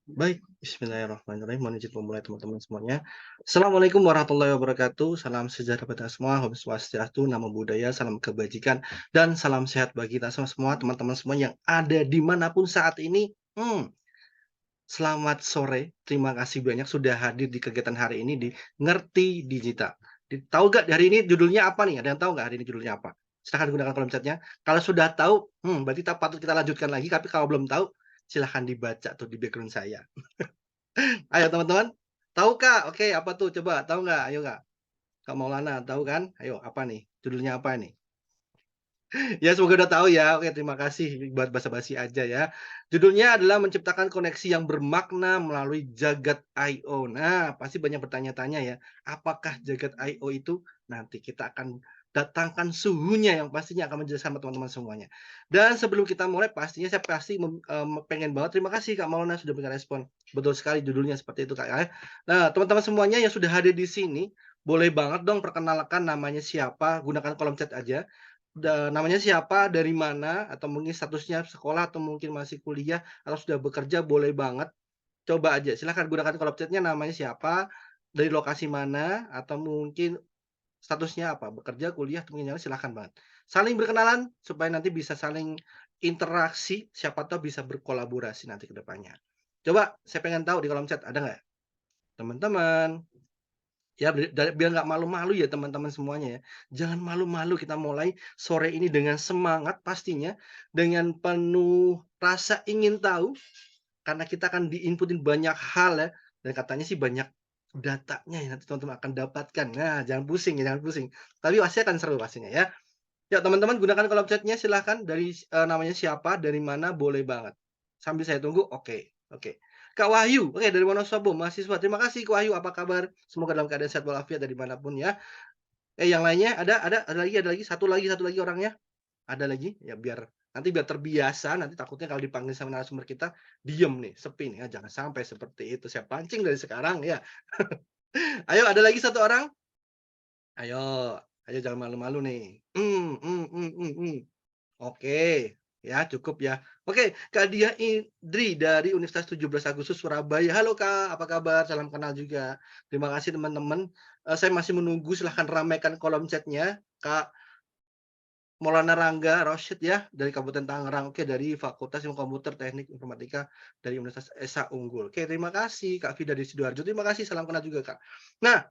Baik, bismillahirrahmanirrahim. Mohon izin memulai teman-teman semuanya. Assalamualaikum warahmatullahi wabarakatuh. Salam sejahtera bagi kita semua, Om Swastiastu, Namo Buddhaya, salam kebajikan, dan salam sehat bagi kita semua, teman-teman semua yang ada dimanapun saat ini. Selamat sore. Terima kasih banyak sudah hadir di kegiatan hari ini di Ngerti Digital. Tahu nggak hari ini judulnya apa nih? Ada yang tahu nggak hari ini judulnya apa? Silahkan gunakan kolom chatnya. Kalau sudah tahu, berarti patut kita lanjutkan lagi. Tapi kalau belum tahu, silahkan dibaca tuh di background saya. Ayo teman-teman, tahu Kak? Oke, apa tuh coba, tahu nggak? Ayo Kak. Kak Maulana, tahu kan? Ayo, apa nih? Judulnya apa nih? Ya semoga udah tahu ya. Oke, terima kasih buat basa-basi aja ya. Judulnya adalah menciptakan koneksi yang bermakna melalui Jagat I/O. Nah, pasti banyak bertanya-tanya ya, apakah Jagat I/O itu? Nanti kita akan datangkan suhunya yang pastinya akan menjelaskan sama teman-teman semuanya. Dan sebelum kita mulai pastinya saya pasti pengen banget terima kasih Kak Maulana sudah berikan respon. Betul sekali judulnya seperti itu Kak ya. Nah, teman-teman semuanya yang sudah hadir di sini, boleh banget dong perkenalkan namanya siapa, gunakan kolom chat aja. Namanya siapa, dari mana, atau mungkin statusnya sekolah atau mungkin masih kuliah atau sudah bekerja boleh banget. Coba aja silahkan gunakan kolom chat-nya namanya siapa, dari lokasi mana, atau mungkin statusnya apa, bekerja, kuliah, atau mungkin yang lain silahkan banget. Saling berkenalan supaya nanti bisa saling interaksi, siapa tahu bisa berkolaborasi nanti ke depannya. Coba saya pengen tahu di kolom chat ada nggak teman-teman? Ya, biar nggak malu-malu ya teman-teman semuanya ya. Jangan malu-malu kita mulai sore ini dengan semangat pastinya, dengan penuh rasa ingin tahu, karena kita akan di-input-in banyak hal ya, dan katanya sih banyak datanya yang nanti teman-teman akan dapatkan. Nah, jangan pusing ya, jangan pusing. Tapi pasti akan seru pastinya ya. Ya teman-teman gunakan kolom chat-nya silahkan dari, namanya siapa, dari mana, boleh banget. Sambil saya tunggu, oke oke. Kak Wahyu, oke dari Wonosobo, mahasiswa. Terima kasih Kak Wahyu, apa kabar? Semoga dalam keadaan sehat walafiat dari manapun ya. Yang lainnya ada lagi, satu lagi orangnya? Ada lagi? Ya biar terbiasa, nanti takutnya kalau dipanggil sama narasumber kita, diem nih, sepi nih, jangan sampai seperti itu. Saya pancing dari sekarang ya. Ayo ada lagi satu orang? Ayo ayo jangan malu-malu nih. Oke, ya cukup ya. Oke, Kak Diah Indri dari Universitas 17 Agustus Surabaya. Halo Kak, apa kabar? Salam kenal juga. Terima kasih teman-teman. Saya masih menunggu, silahkan ramaikan kolom chatnya. Kak Maulana Rangga Rosyid ya, dari Kabupaten Tangerang. Oke, dari Fakultas Ilmu Komputer Teknik Informatika dari Universitas Esa Unggul. Oke, terima kasih Kak Vida dari Sidoarjo. Terima kasih, salam kenal juga Kak. Nah,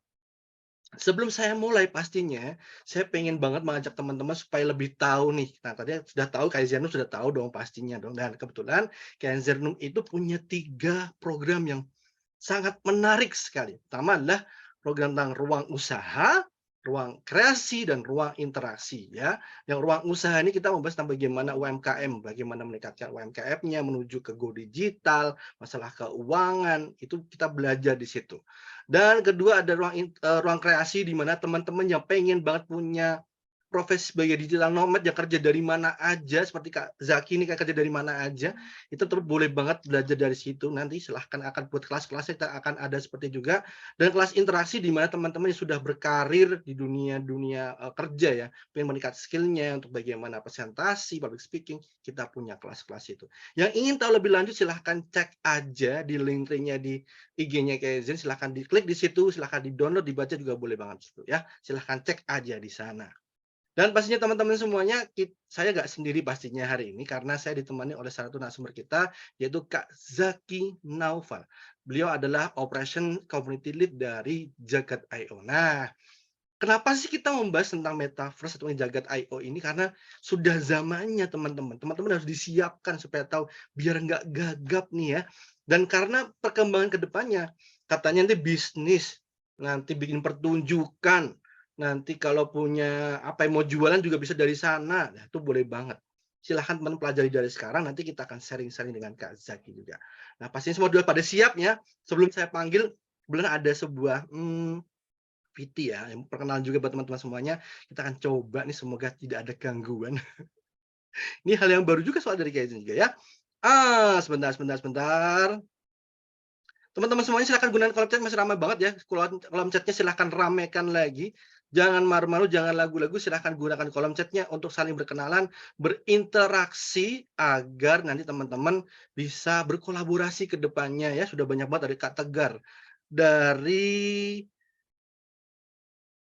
sebelum saya mulai pastinya, saya pengen banget mengajak teman-teman supaya lebih tahu nih. Nah, tadi sudah tahu Kaizenum sudah tahu dong pastinya dong, dan kebetulan Kaizenum itu punya 3 program yang sangat menarik sekali. Pertama adalah program tentang ruang usaha, ruang kreasi, dan ruang interaksi ya. Yang ruang usaha ini kita membahas tentang bagaimana UMKM, bagaimana meningkatkan UMKM-nya menuju ke go digital, masalah keuangan, itu kita belajar di situ. Dan kedua ada ruang kreasi di mana teman-teman yang pengen banget punya profesi sebagai digital nomad yang kerja dari mana aja, seperti Kak Zaki ini kan kerja dari mana aja, itu terus boleh banget belajar dari situ. Nanti silahkan akan buat kelas-kelasnya kita akan ada seperti juga, dan kelas interaksi di mana teman-teman yang sudah berkarir di dunia dunia, kerja ya, pengen meningkat skill-nya untuk bagaimana presentasi, public speaking, kita punya kelas-kelas itu. Yang ingin tahu lebih lanjut silahkan cek aja di link tree-nya di IG-nya Kaizen, silahkan diklik di situ, silahkan di-download, dibaca juga boleh banget situ ya. Silahkan cek aja di sana. Dan pastinya teman-teman semuanya, saya nggak sendiri pastinya hari ini karena saya ditemani oleh salah satu narasumber kita, yaitu Kak Zaki Naufal. Beliau adalah Operation Community Lead dari Jagat I/O. Nah, kenapa sih kita membahas tentang metaverse atau Jagat I/O ini? Karena sudah zamannya teman-teman. Teman-teman harus disiapkan supaya tahu biar nggak gagap nih ya. Dan karena perkembangan ke depannya, katanya nanti bisnis, nanti bikin pertunjukan, nanti kalau punya apa yang mau jualan juga bisa dari sana. Nah, itu boleh banget. Silahkan teman pelajari dari sekarang, nanti kita akan sharing-sharing dengan Kak Zaki juga. Nah, pastinya semua sudah pada siap ya. Sebelum saya panggil, kebetulan ada sebuah VT ya, yang perkenalan juga buat teman-teman semuanya. Kita akan coba nih semoga tidak ada gangguan. Ini hal yang baru juga soal dari Kaizen juga ya. Sebentar sebentar sebentar. Teman-teman semuanya silahkan gunakan kolom chat, masih ramai banget ya. Kolom chat-nya silahkan ramaikan lagi. Jangan malu-malu, jangan lagu-lagu, silahkan gunakan kolom chatnya untuk saling berkenalan, berinteraksi agar nanti teman-teman bisa berkolaborasi ke depannya ya. Sudah banyak banget dari Kak Tegar, dari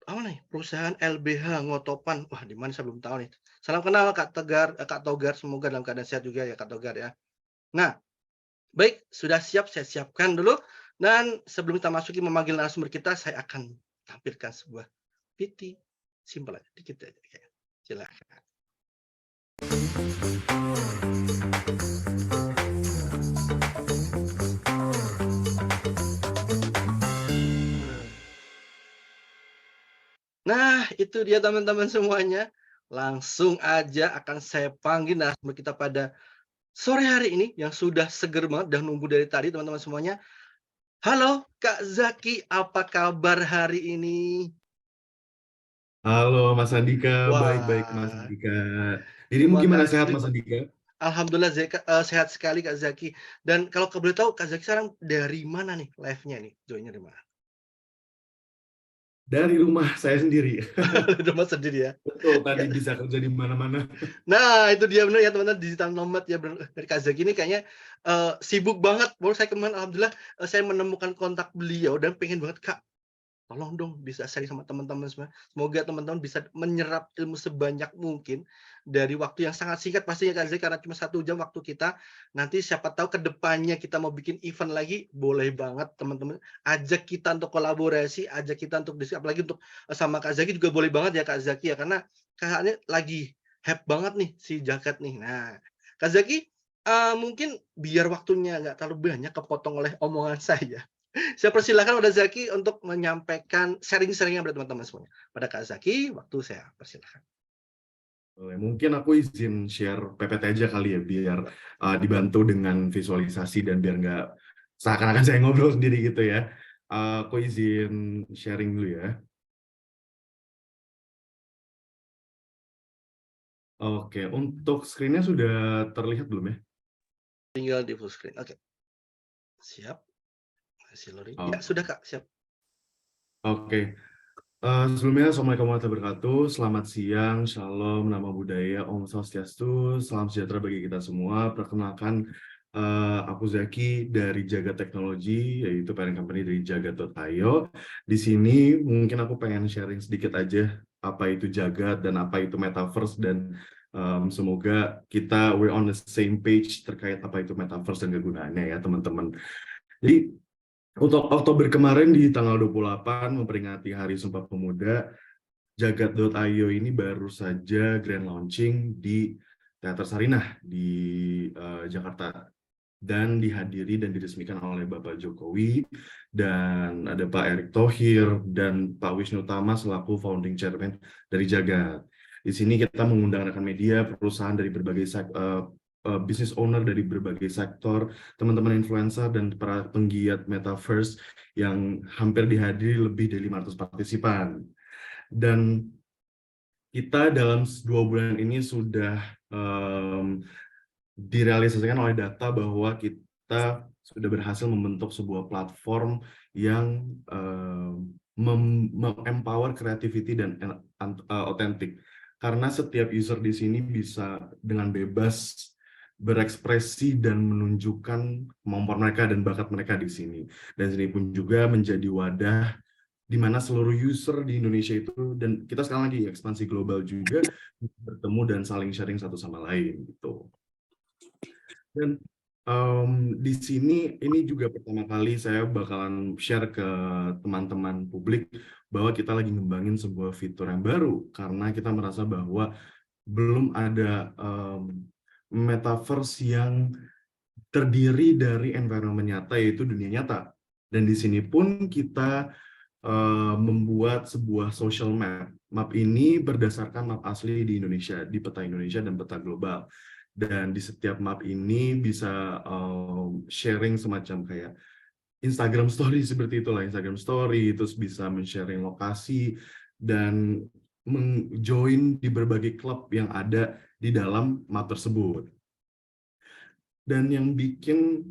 apa nih, perusahaan LBH Ngotopan. Wah, di mana saya belum tahu nih. Salam kenal Kak Tegar, Kak Togar, semoga dalam keadaan sehat juga ya Kak Togar ya. Nah, baik, sudah siap, saya siapkan dulu. Dan sebelum kita masuki memanggil narasumber kita, saya akan tampilkan sebuah PT, simpel aja, dikit aja. Ya. Silakan. Nah, itu dia teman-teman semuanya. Langsung aja akan saya panggil narasumber kita pada sore hari ini yang sudah seger banget, udah nunggu dari tadi teman-teman semuanya. Halo Kak Zaki, apa kabar hari ini? Halo Mas Andika, baik-baik Mas Wah, Andika. Dirimu terima gimana, sehat kasih. Mas Andika? Alhamdulillah sehat sekali Kak Zaki. Dan kalau boleh tahu Kak Zaki sekarang dari mana nih live-nya nih? Join-nya dari mana? Dari rumah saya sendiri. Di rumah sendiri ya? Betul, tadi Ya. bisa kerja di mana-mana. Nah, itu dia benar ya teman-teman, digital nomad ya bener, dari Kak Zaki ini kayaknya, sibuk banget. Baru saya kemarin alhamdulillah, saya menemukan kontak beliau dan pengen banget, "Kak, tolong dong bisa sharing sama teman-teman semua." Semoga teman-teman bisa menyerap ilmu sebanyak mungkin dari waktu yang sangat singkat pastinya Kak Zaki, karena cuma 1 jam waktu kita. Nanti siapa tahu ke depannya kita mau bikin event lagi, boleh banget teman-teman ajak kita untuk kolaborasi, ajak kita untuk diskusi, apalagi untuk, sama Kak Zaki juga boleh banget ya Kak Zaki ya, karena Kakaknya lagi hype banget nih si jaket nih. Nah, Kak Zaki, mungkin biar waktunya nggak terlalu banyak kepotong oleh omongan saya. Saya persilahkan pada Zaki untuk menyampaikan sharing-sharing-nya pada teman-teman semuanya. Pada Kak Zaki, waktu saya persilahkan. Mungkin aku izin share PPT aja kali ya, biar dibantu dengan visualisasi dan biar nggak seakan-akan saya ngobrol sendiri gitu ya. Aku izin sharing dulu ya. Oke, untuk screen-nya sudah terlihat belum ya? Tinggal di full screen. Oke, siap. Masih loading. Ya, Oh, sudah Kak, siap. oke. Sebelumnya, Assalamualaikum warahmatullahi wabarakatuh. Selamat siang, Shalom, Nama Budaya, Om Swastiastu, Salam sejahtera bagi kita semua. Perkenalkan, aku Zaki dari Jagat Teknologi, yaitu parent company dari Jagat.io. Di sini mungkin aku pengen sharing sedikit aja apa itu Jagat dan apa itu Metaverse, dan semoga kita we're on the same page terkait apa itu Metaverse dan kegunaannya ya teman-teman. Jadi untuk Oktober kemarin di tanggal 28 memperingati Hari Sumpah Pemuda, Jagat.io ini baru saja grand launching di Teater Sarinah di Jakarta, dan dihadiri dan diresmikan oleh Bapak Jokowi, dan ada Pak Erick Thohir dan Pak Wisnu Tama selaku founding chairman dari Jagat. Di sini kita mengundang rekan media, perusahaan dari berbagai business owner dari berbagai sektor, teman-teman influencer, dan para penggiat metaverse yang hampir dihadiri lebih dari 500 partisipan. Dan kita dalam 2 bulan ini sudah direalisasikan oleh data bahwa kita sudah berhasil membentuk sebuah platform yang empower creativity dan authentic. Karena setiap user di sini bisa dengan bebas berekspresi dan menunjukkan kemampuan mereka dan bakat mereka di sini. Dan sini pun juga menjadi wadah di mana seluruh user di Indonesia itu, dan kita sekarang lagi ekspansi global juga, bertemu dan saling sharing satu sama lain gitu. Dan di sini ini juga pertama kali saya bakalan share ke teman-teman publik bahwa kita lagi ngembangin sebuah fitur yang baru, karena kita merasa bahwa belum ada metaverse yang terdiri dari environment nyata, yaitu dunia nyata. Dan di sini pun kita membuat sebuah social map. Map ini berdasarkan map asli di Indonesia, di peta Indonesia dan peta global. Dan di setiap map ini bisa sharing semacam kayak Instagram Story, seperti itulah, Instagram Story, terus bisa men-sharing lokasi dan join di berbagai klub yang ada di dalam map tersebut. Dan yang bikin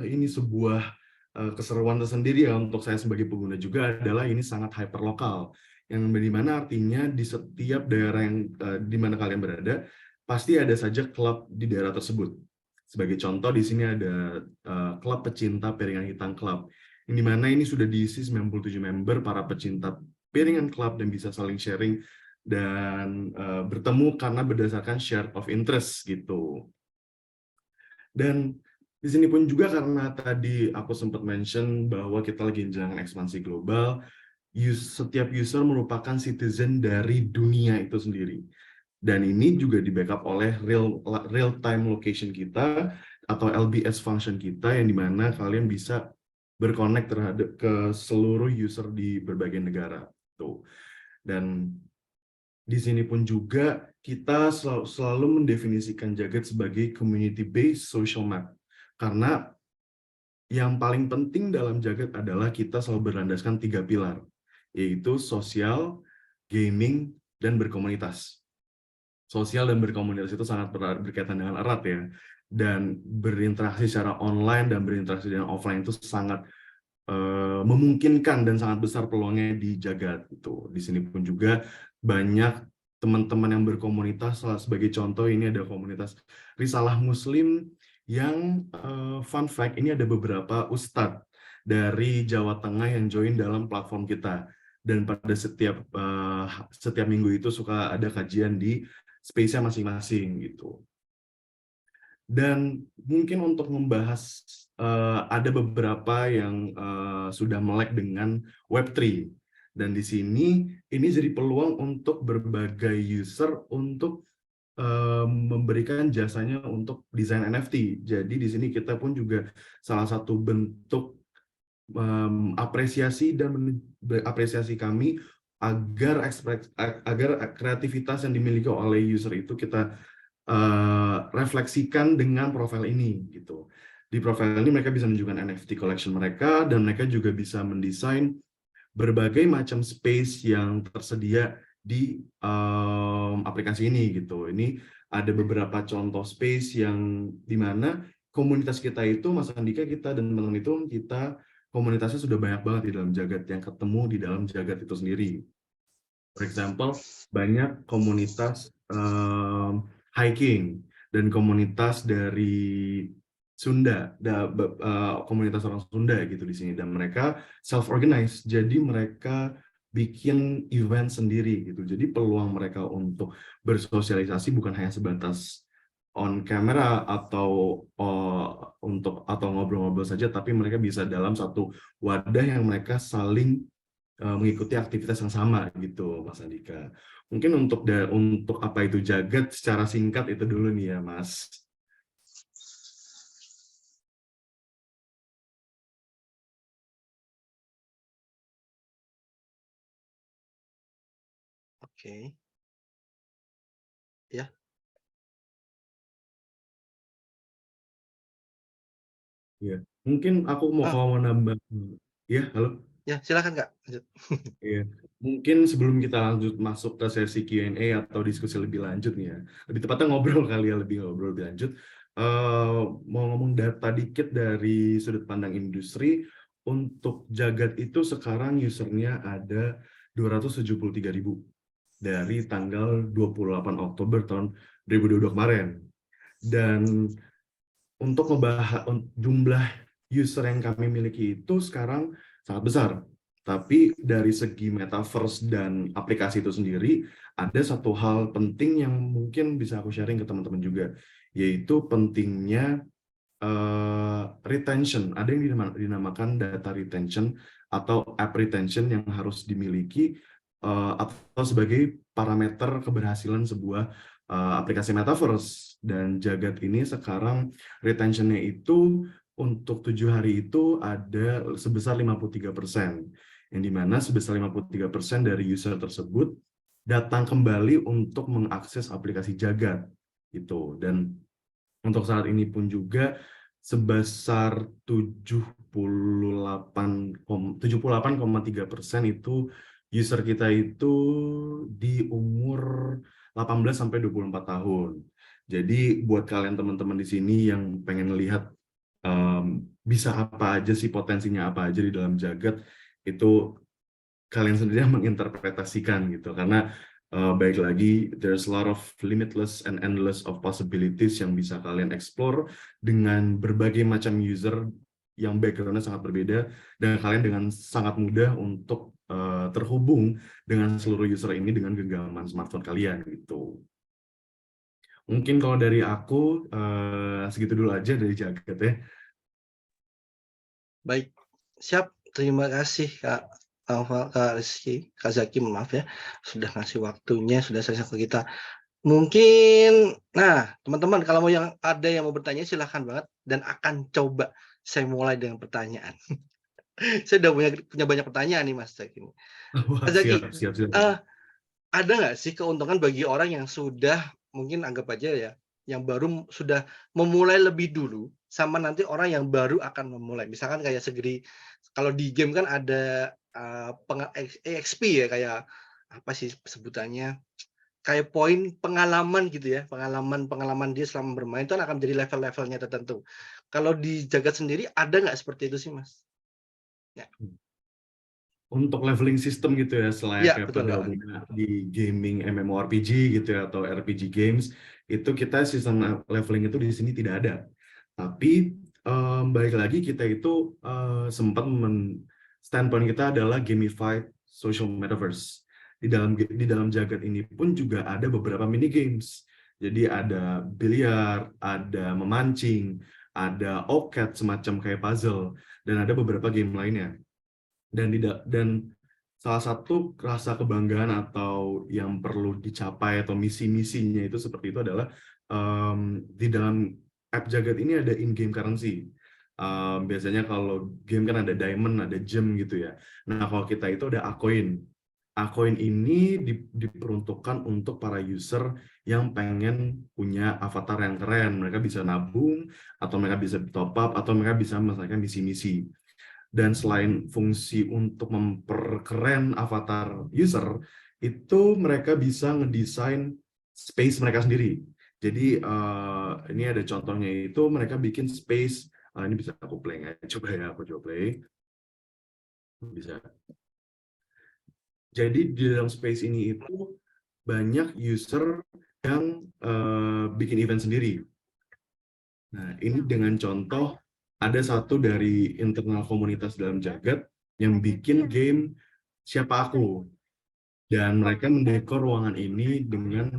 ini sebuah keseruan tersendiri ya untuk saya sebagai pengguna juga adalah ini sangat hyper lokal. yang dimana artinya di setiap daerah yang di mana kalian berada pasti ada saja klub di daerah tersebut. Sebagai contoh di sini ada klub pecinta piringan hitam club, yang dimana ini sudah diisi 97 member para pecinta piringan club dan bisa saling sharing dan bertemu karena berdasarkan share of interest gitu. Dan di sini pun juga karena tadi aku sempat mention bahwa kita lagi menjalankan ekspansi global, setiap user merupakan citizen dari dunia itu sendiri. Dan ini juga di-backup oleh real-time location kita atau LBS function kita, yang dimana kalian bisa berconnect terhadap ke seluruh user di berbagai negara. Tuh. Dan di sini pun juga kita selalu mendefinisikan Jagat sebagai community-based social map. Karena yang paling penting dalam Jagat adalah kita selalu berlandaskan 3 pilar, yaitu sosial, gaming, dan berkomunitas. Sosial dan berkomunitas itu sangat berkaitan dengan erat ya. Dan berinteraksi secara online dan berinteraksi dengan offline itu sangat memungkinkan dan sangat besar peluangnya di Jagat itu. Di sini pun juga banyak teman-teman yang berkomunitas. Sebagai contoh ini ada komunitas Risalah Muslim yang fun fact ini ada beberapa ustadz dari Jawa Tengah yang join dalam platform kita. Dan pada setiap minggu itu suka ada kajian di space-nya masing-masing gitu. Dan mungkin untuk membahas ada beberapa yang sudah melek dengan Web3. Dan di sini ini jadi peluang untuk berbagai user untuk memberikan jasanya untuk desain NFT. Jadi di sini kita pun juga salah satu bentuk apresiasi kami agar kreativitas yang dimiliki oleh user itu kita refleksikan dengan profil ini gitu. Di profil ini mereka bisa menunjukkan NFT collection mereka, dan mereka juga bisa mendesain berbagai macam space yang tersedia di aplikasi ini gitu. Ini ada beberapa contoh space yang dimana komunitas kita itu, Mas Andika, kita dan teman-teman itu kita komunitasnya sudah banyak banget di dalam Jagat, yang ketemu di dalam Jagat itu sendiri. For example, banyak komunitas hiking dan komunitas dari Sunda, komunitas orang Sunda gitu di sini, dan mereka self-organize, jadi mereka bikin event sendiri gitu. Jadi peluang mereka untuk bersosialisasi bukan hanya sebatas on camera atau ngobrol-ngobrol saja, tapi mereka bisa dalam satu wadah yang mereka saling mengikuti aktivitas yang sama gitu, Mas Andika. Mungkin untuk apa itu Jagat secara singkat itu dulu nih ya, Mas. Oke. Ya. Ya, mungkin aku mau nambah. Ya, halo. Ya, silakan Kak. Lanjut. Iya, mungkin sebelum kita lanjut masuk ke sesi Q&A atau diskusi lebih lanjut nih ya, lebih tepatnya ngobrol kali ya, lebih lanjut. Mau ngomong data dikit dari sudut pandang industri. Untuk Jagat itu sekarang usernya ada 273.000 dari tanggal 28 Oktober tahun 2022 kemarin. Dan untuk membahas jumlah user yang kami miliki itu sekarang sangat besar. Tapi dari segi metaverse dan aplikasi itu sendiri, ada satu hal penting yang mungkin bisa aku sharing ke teman-teman juga, yaitu pentingnya retention. Ada yang dinamakan data retention atau app retention yang harus dimiliki atau sebagai parameter keberhasilan sebuah aplikasi metaverse. Dan Jagat ini sekarang retention-nya itu untuk 7 hari itu ada sebesar 53%, yang dimana sebesar 53% dari user tersebut datang kembali untuk mengakses aplikasi Jagat gitu. Dan untuk saat ini pun juga sebesar 78,3% itu user kita itu di umur 18-24 tahun. Jadi buat kalian teman-teman di sini yang pengen lihat bisa apa aja sih, potensinya apa aja di dalam Jagat, itu kalian sendiri yang menginterpretasikan gitu. Karena baik lagi, there's a lot of limitless and endless of possibilities yang bisa kalian explore dengan berbagai macam user yang background-nya sangat berbeda, dan kalian dengan sangat mudah untuk terhubung dengan seluruh user ini dengan genggaman smartphone kalian gitu. Mungkin kalau dari aku segitu dulu aja dari Jagat ya. Baik, siap. Terima kasih Kak Naufal, Kak Rizky, Kak Zaki, maaf ya, sudah ngasih waktunya, sudah share ke kita. Mungkin, nah teman-teman kalau mau ada yang mau bertanya silahkan banget dan akan coba saya mulai dengan pertanyaan. Saya udah punya banyak pertanyaan nih Mas Zaki. Wah, Mas Zaki, siap, siap, siap. ada nggak sih keuntungan bagi orang yang sudah mungkin anggap aja ya, yang baru sudah memulai lebih dulu sama nanti orang yang baru akan memulai? Misalkan kayak kalau di game kan ada EXP ya, kayak apa sih sebutannya? Kayak poin pengalaman gitu ya, pengalaman dia selama bermain itu akan menjadi level-levelnya tertentu. Kalau di Jagat sendiri ada nggak seperti itu sih, Mas? Ya, Untuk leveling system gitu ya, iya selayaknya betul, pada Kak. umumnya di gaming MMORPG gitu ya, atau RPG games, itu kita sistem leveling itu di sini tidak ada. Tapi balik lagi kita itu sempat standpoint kita adalah gamified social metaverse. Di dalam jagat ini pun juga ada beberapa mini games. Jadi ada biliar, ada memancing, ada oket semacam kayak puzzle, dan ada beberapa game lainnya. Dan salah satu rasa kebanggaan atau yang perlu dicapai atau misi-misinya itu seperti itu adalah di dalam app Jagat ini ada in-game currency. Biasanya kalau game kan ada diamond, ada gem gitu ya. Nah, kalau kita itu ada Acoin. Acoin ini diperuntukkan untuk para user yang pengen punya avatar yang keren. Mereka bisa nabung, atau mereka bisa top up, atau mereka bisa menyelesaikan misi-misi. Dan selain fungsi untuk memperkeren avatar user, itu mereka bisa ngedesain space mereka sendiri. Jadi ini ada contohnya, itu mereka bikin space, ini bisa aku play nggak? Coba ya, aku coba play. Bisa. Jadi di dalam space ini itu banyak user yang bikin event sendiri. Nah, ini dengan contoh ada satu dari internal komunitas dalam Jagat yang bikin game Siapa Aku, dan mereka mendekor ruangan ini dengan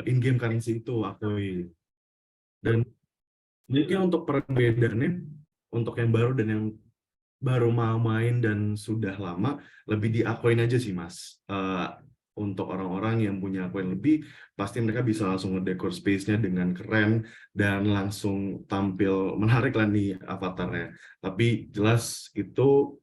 in-game currency itu Akoi. Dan mungkin untuk perbedaannya, untuk yang baru dan yang baru mau main dan sudah lama, lebih diakuin aja sih Mas. Untuk orang-orang yang punya koin lebih, pasti mereka bisa langsung ngedekor space-nya dengan keren dan langsung tampil menarik lah nih avatarnya. Tapi jelas itu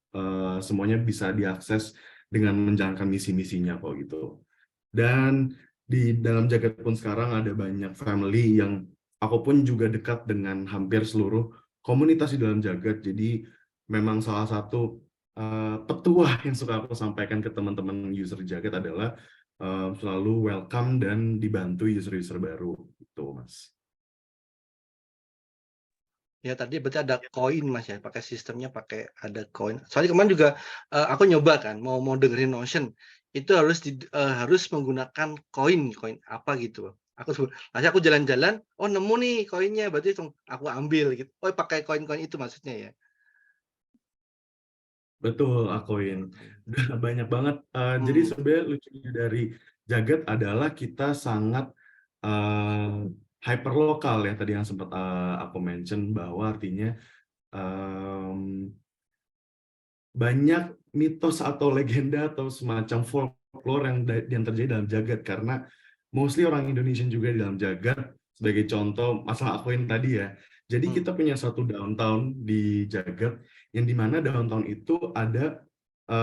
semuanya bisa diakses dengan menjalankan misi-misinya kok gitu. Dan di dalam Jagat pun sekarang ada banyak family yang aku pun juga dekat dengan hampir seluruh komunitas di dalam Jagat. Jadi memang salah satu petuah yang suka aku sampaikan ke teman-teman user Jagat adalah selalu welcome dan dibantu user-user baru gitu, Mas. Ya tadi berarti ada koin Mas ya, pakai sistemnya pakai ada koin. Soalnya kemarin juga aku nyoba kan mau mau dengerin Notion, itu harus menggunakan koin apa gitu. Nanti aku jalan-jalan, oh nemu nih koinnya, berarti langsung aku ambil gitu. Oh pakai koin-koin itu maksudnya ya. Betul, akuin. Banyak banget. Jadi Hmm. sebenarnya lucunya dari Jagat adalah kita sangat hyperlokal ya, tadi yang sempat aku mention, bahwa artinya banyak mitos atau legenda atau semacam folklore yang terjadi dalam Jagat, karena mostly orang Indonesia juga di dalam Jagat. Sebagai contoh masalah akuin tadi ya, jadi Hmm. kita punya satu downtown di Jagat yang dimana downtown itu ada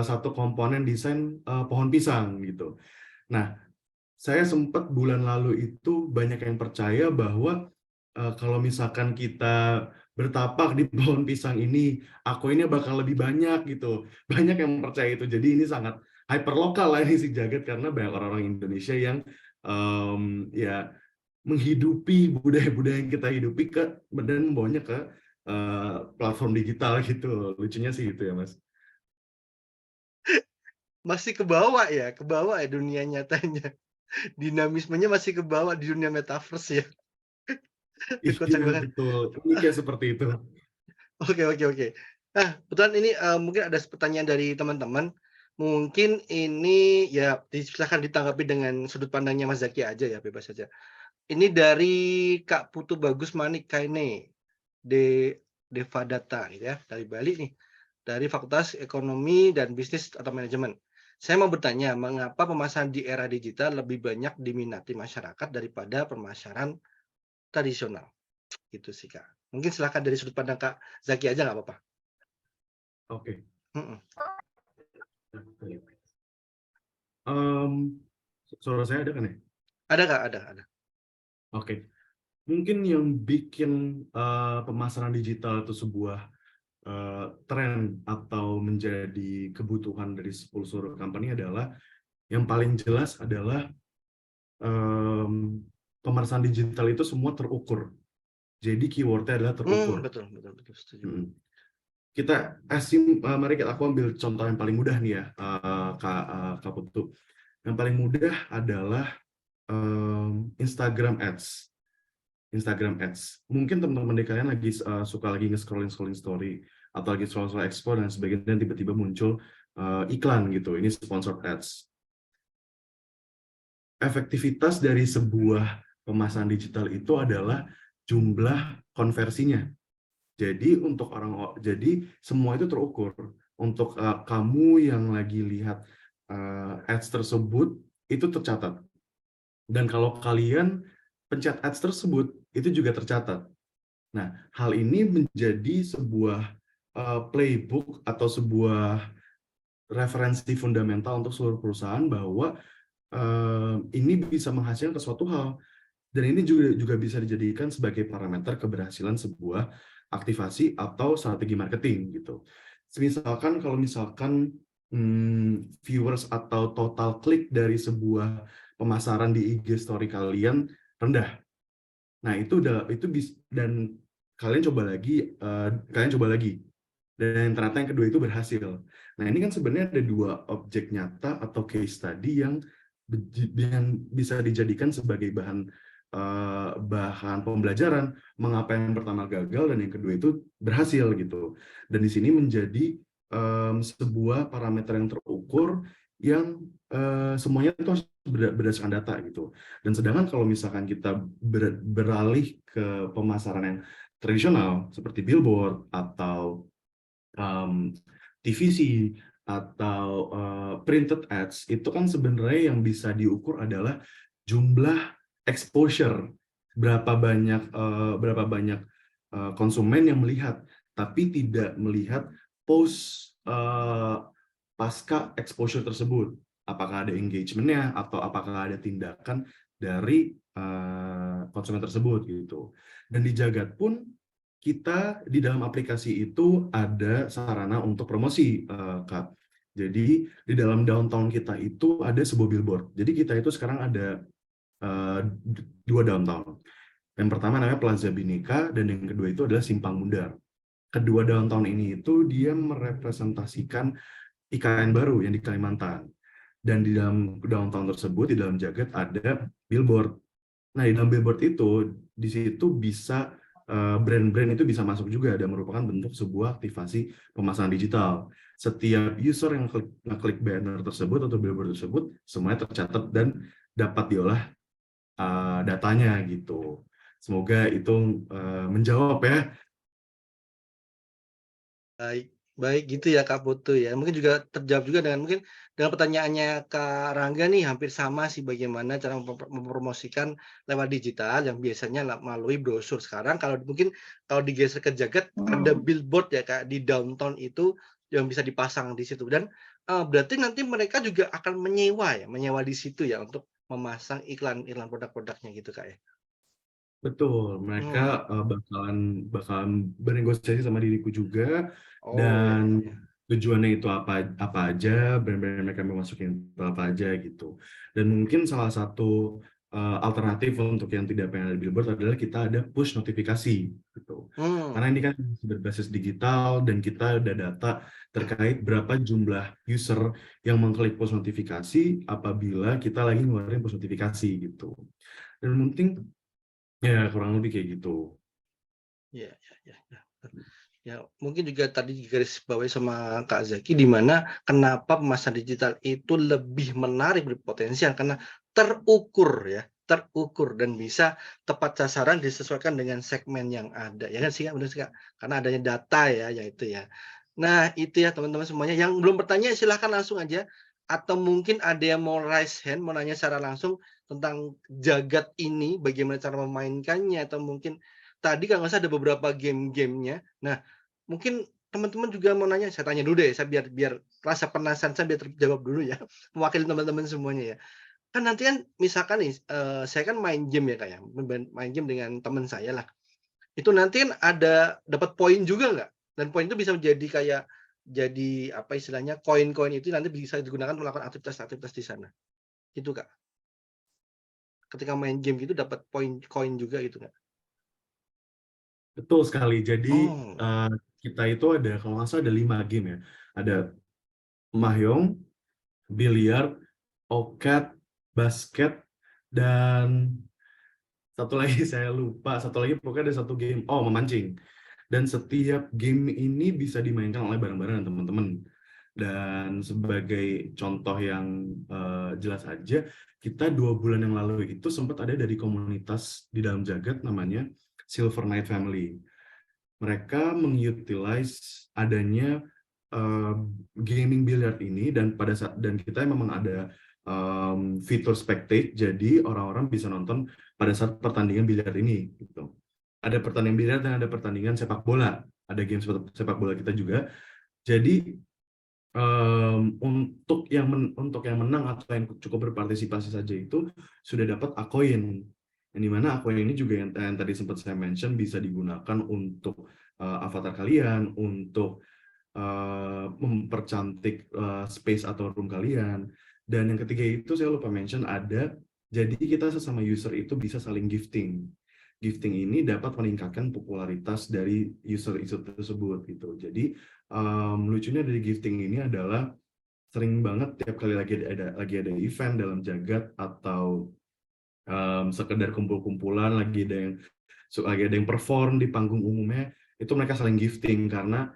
satu komponen desain pohon pisang gitu. Nah, saya sempat bulan lalu itu banyak yang percaya bahwa kalau misalkan kita bertapak di pohon pisang ini, akoinnya bakal lebih banyak gitu. Banyak yang percaya itu. Jadi ini sangat hyperlokal lah ini si Jagat, karena banyak orang-orang Indonesia yang ya menghidupi budaya-budaya yang kita hidupi dan membawanya ke platform digital gitu. Lucunya sih itu ya, Mas. masih ke bawah ya dunia nyatanya. Dinamismenya masih ke bawah di dunia metaverse ya. Ikut Iya, banget. betul. Ini kayak seperti itu. Oke oke oke. Nah, kebetulan ini, mungkin ada pertanyaan dari teman-teman. Mungkin ini ya silakan ditanggapi dengan sudut pandangnya Mas Zaki aja ya, bebas saja. Ini dari Kak Putu Bagus Manik Kaine, Devadatta gitu ya, dari Bali nih, dari Fakultas Ekonomi dan Bisnis atau Manajemen. Saya mau bertanya, mengapa pemasaran di era digital lebih banyak diminati masyarakat daripada pemasaran tradisional? Gitu sih, Kak. Mungkin silakan dari sudut pandang Kak Zaki aja nggak apa-apa. Oke. Mhm. Mmm, suara saya ada kan ya? Ada Kak, ada. Oke. Mungkin yang bikin, pemasaran digital itu sebuah, tren atau menjadi kebutuhan dari seluruh company adalah, yang paling jelas adalah, mmm, pemasaran digital itu semua terukur. Jadi keyword-nya adalah terukur. Betul betul betul, setuju. Mhm. Mari aku ambil contoh yang paling mudah nih ya, Kak Putu. Yang paling mudah adalah, Instagram Ads. Instagram Ads. Mungkin teman-teman di kalian suka lagi nge-scrolling story atau lagi scroll-scroll explore dan sebagainya, dan tiba-tiba muncul, iklan gitu, ini sponsored ads. Efektivitas dari sebuah pemasaran digital itu adalah jumlah konversinya. Jadi semua itu terukur. Untuk, kamu yang lagi lihat, ads tersebut, itu tercatat. Dan kalau kalian pencet ads tersebut, itu juga tercatat. Nah, hal ini menjadi sebuah, playbook atau sebuah referensi fundamental untuk seluruh perusahaan bahwa, ini bisa menghasilkan suatu hal, dan ini juga bisa dijadikan sebagai parameter keberhasilan sebuah aktivasi atau strategi marketing, gitu. Kalau misalkan, viewers atau total klik dari sebuah pemasaran di IG story kalian rendah. Nah, dan kalian coba lagi, dan ternyata yang kedua itu berhasil. Nah, ini kan sebenarnya ada dua objek nyata atau case study yang bisa dijadikan sebagai bahan pembelajaran, mengapa yang pertama gagal dan yang kedua itu berhasil gitu. Dan di sini menjadi, sebuah parameter yang terukur yang, semuanya itu harus berdasarkan data gitu. Dan sedangkan kalau misalkan kita beralih ke pemasaran yang tradisional seperti billboard atau, TVC atau, printed ads, itu kan sebenarnya yang bisa diukur adalah jumlah exposure, berapa banyak, konsumen yang melihat, tapi tidak melihat post, pasca exposure tersebut. Apakah ada engagement-nya atau apakah ada tindakan dari, konsumen tersebut gitu. Dan di Jagad pun kita di dalam aplikasi itu ada sarana untuk promosi, Kak. Jadi di dalam downtown kita itu ada sebuah billboard. Jadi kita itu sekarang ada, 2 downtown. Yang pertama namanya Plaza Bhinneka dan yang kedua itu adalah Simpang Mundar. Kedua downtown ini itu dia merepresentasikan IKN baru yang di Kalimantan. Dan di dalam downtown tersebut, di dalam Jagad ada billboard. Nah, di dalam billboard itu, di situ bisa, brand-brand itu bisa masuk juga dan merupakan bentuk sebuah aktivasi pemasaran digital. Setiap user yang ngeklik banner tersebut atau billboard tersebut, semuanya tercatat dan dapat diolah, datanya gitu. Semoga itu, menjawab ya. Baik baik gitu ya Kak Putu ya. Mungkin juga terjawab juga dengan mungkin dengan pertanyaannya Kak Rangga nih hampir sama sih bagaimana cara mempromosikan lewat digital yang biasanya melalui brosur. Sekarang kalau mungkin kalau digeser ke Jagad ada billboard ya Kak di downtown itu yang bisa dipasang di situ dan, berarti nanti mereka juga akan menyewa di situ ya untuk memasang iklan-iklan produk-produknya gitu Kak ya? Betul, Mmm, mereka, bakalan bakalan bernegosiasi sama diriku juga, oh ya ya dan ya. tujuannya itu apa apa aja, brand-brand yang mereka mau masukin itu apa aja gitu. Dan mungkin salah satu, alternatif untuk yang tidak pengen ada billboard adalah kita ada push notifikasi gitu. Karena Hmm. ini kan masih berbasis digital dan kita ada data terkait berapa jumlah user yang mengklik push notifikasi apabila kita lagi ngeluarin push notifikasi gitu. Dan mungkin ya kurang lebih kayak gitu. Ya, ya, ya, ya. Ya, mungkin juga tadi digarisbawahi sama Kak Zaki, di mana kenapa pemasaran digital itu lebih menarik, berpotensial karena terukur ya, terukur dan bisa tepat sasaran disesuaikan dengan segmen yang ada. Ya kan sih Kak, benar sih Kak? Karena adanya data ya, yaitu ya. Nah, itu ya teman-teman semuanya. Yang belum bertanya silahkan langsung aja. Atau mungkin ada yang mau raise hand, mau nanya secara langsung tentang jagat ini, bagaimana cara memainkannya, atau mungkin tadi kalau nggak salah ada beberapa game-gamenya. Nah, mungkin teman-teman juga mau nanya, saya tanya dulu deh, saya biar biar rasa penasaran saya biar terjawab dulu ya, mewakili teman-teman semuanya ya. Kan nanti kan misalkan nih, saya kan main game ya, Kak, ya, main game dengan teman saya lah. Itu nanti kan ada dapat poin juga nggak? Dan poin itu bisa menjadi kayak jadi apa istilahnya, koin-koin itu nanti bisa digunakan untuk melakukan aktivitas-aktivitas di sana, gitu, Kak. Ketika main game gitu dapat poin koin juga gitu, Kak? Betul sekali. Jadi Oh, kita itu ada kalau nggak salah ada 5 game ya. Ada mahjong, biliar, okat, basket, dan satu lagi saya lupa. Satu lagi pokoknya ada satu game. Oh, memancing. Dan setiap game ini bisa dimainkan oleh bareng-bareng teman-teman. Dan sebagai contoh yang jelas aja, kita 2 bulan yang lalu itu sempat ada dari komunitas di dalam jagat namanya Silver Knight Family. Mereka mengutilize adanya gaming billiard ini dan pada saat dan kita memang ada fitur spectate, jadi orang-orang bisa nonton pada saat pertandingan biliar ini gitu. Ada pertandingan biliar dan ada pertandingan sepak bola, ada game sepak bola kita juga. Jadi untuk yang menang atau yang cukup berpartisipasi saja itu sudah dapat Akoin. Yang dimana Akoin ini juga yang tadi sempat saya mention bisa digunakan untuk avatar kalian, untuk mempercantik space atau room kalian. Dan yang ketiga itu saya lupa mention ada, jadi kita sesama user itu bisa saling gifting. Gifting ini dapat meningkatkan popularitas dari user tersebut gitu. Jadi lucunya dari gifting ini adalah sering banget tiap kali lagi ada event dalam jagat atau sekedar kumpul-kumpulan lagi ada yang perform di panggung umumnya, itu mereka saling gifting karena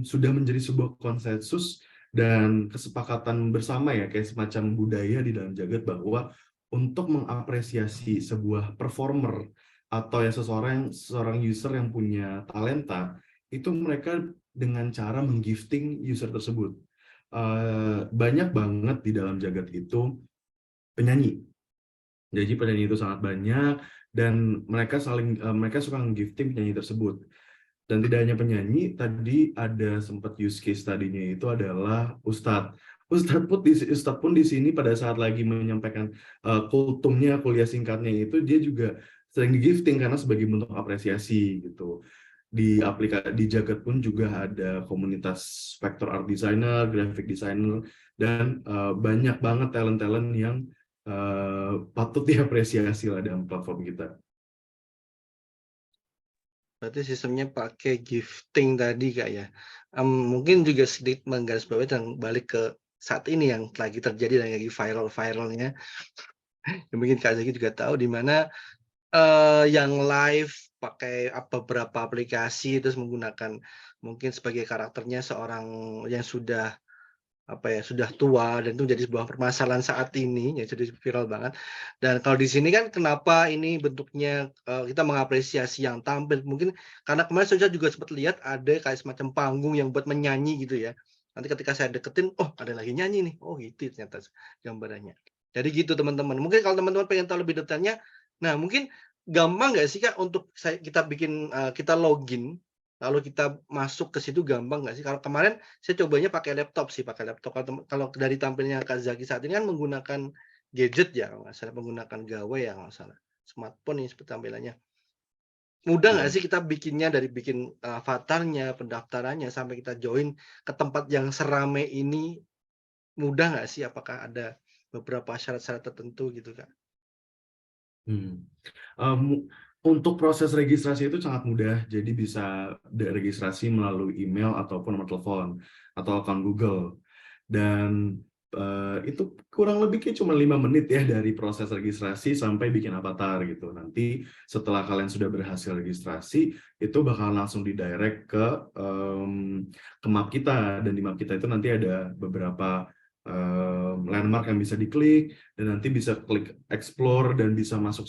sudah menjadi sebuah konsensus dan kesepakatan bersama ya, kayak semacam budaya di dalam jagat bahwa untuk mengapresiasi sebuah performer atau ya seorang user yang punya talenta, itu mereka dengan cara menggifting user tersebut. Banyak banget di dalam jagat itu penyanyi. Jadi penyanyi itu sangat banyak dan mereka suka gifting penyanyi tersebut. Dan tidak hanya penyanyi, tadi ada sempat use case tadinya itu adalah Ustadz. Ustadz pun di sini pada saat lagi menyampaikan kultumnya, kuliah singkatnya itu dia juga sering di-gifting karena sebagai bentuk apresiasi gitu. Di Jagat pun juga ada komunitas vector art designer, graphic designer, dan banyak banget talent-talent yang patut diapresiasi lah dalam platform kita. berarti sistemnya pakai gifting tadi, Kak, ya. Mungkin juga sedikit menggarisbawahi dan balik ke saat ini yang lagi terjadi dan lagi viral-viralnya, yang mungkin Kak Zaki juga tahu di mana, yang live pakai beberapa aplikasi terus menggunakan mungkin sebagai karakternya seorang yang sudah apa ya, sudah tua dan itu jadi sebuah permasalahan saat ini, ya jadi viral banget. Dan kalau di sini kan kenapa ini bentuknya, kita mengapresiasi yang tampil, mungkin karena kemarin saya juga sempat lihat ada kayak semacam panggung yang buat menyanyi gitu ya. Nanti ketika saya deketin, oh ada lagi nyanyi nih, oh gitu ternyata gambarannya. Jadi gitu teman-teman. Mungkin kalau teman-teman pengen tahu lebih detailnya, nah mungkin gampang nggak sih Kak untuk kita bikin, kita login, lalu kita masuk ke situ gampang nggak sih? Kalau kemarin saya cobanya pakai laptop sih, pakai laptop. Kalau dari tampilnya Kak Zaki saat ini kan menggunakan gadget ya, kalau nggak salah, menggunakan gawai ya kalau nggak salah, smartphone nih seperti tampilannya. Mudah nggak Betul. sih kita bikinnya dari bikin avatarnya, pendaftarannya, sampai kita join ke tempat yang serame ini, mudah nggak sih? Apakah ada beberapa syarat-syarat tertentu gitu, Kak? Hmm. Untuk proses registrasi itu sangat mudah, jadi bisa registrasi melalui email ataupun nomor telepon atau akun Google. Dan itu kurang lebih kayak cuma 5 menit ya dari proses registrasi sampai bikin avatar gitu. Nanti setelah kalian sudah berhasil registrasi, itu bakal langsung didirect ke map kita, dan di map kita itu nanti ada beberapa landmark yang bisa diklik, dan nanti bisa klik explore dan bisa masuk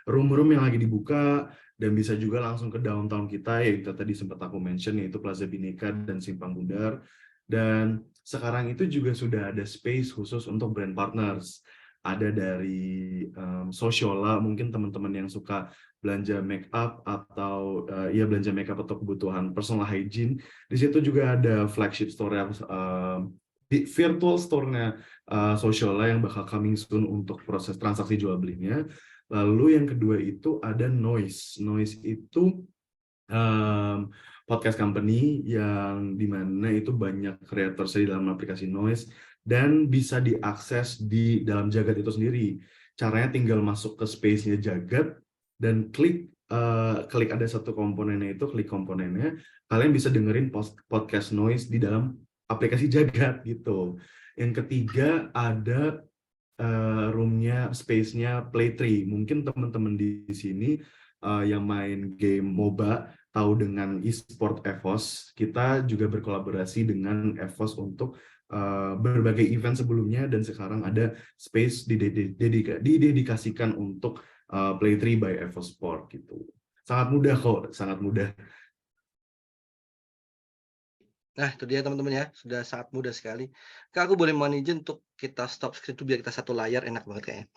room-room yang lagi dibuka, dan bisa juga langsung ke downtown kita, yaitu tadi sempat aku mention, yaitu Plaza Bhinneka dan Simpang Bundar. Dan sekarang itu juga sudah ada space khusus untuk brand partners. Ada dari Sociola, mungkin teman-teman yang suka belanja make up atau belanja make up atau kebutuhan personal hygiene. Di situ juga ada flagship store yang di virtual store-nya Sociola yang bakal coming soon untuk proses transaksi jual belinya. Lalu yang kedua itu ada Noise. Noise itu podcast company yang dimana itu banyak creators di dalam aplikasi Noise dan bisa diakses di dalam Jagat itu sendiri. Caranya tinggal masuk ke space-nya Jagat dan klik ada satu komponennya, itu klik komponennya, kalian bisa dengerin podcast Noise di dalam aplikasi Jagat gitu. Yang ketiga ada room-nya, space-nya Playtree. Mungkin teman-teman di sini yang main game MOBA tahu dengan e-sport EVOS. Kita juga berkolaborasi dengan EVOS untuk berbagai event sebelumnya, dan sekarang ada space didedikasikan untuk Playtree by EVOS Sport gitu. Sangat mudah kok, sangat mudah. Nah, itu dia teman-teman ya, sudah sangat mudah sekali. Kak, aku boleh mohon izin untuk kita stop screen itu biar kita satu layar, enak banget kayaknya.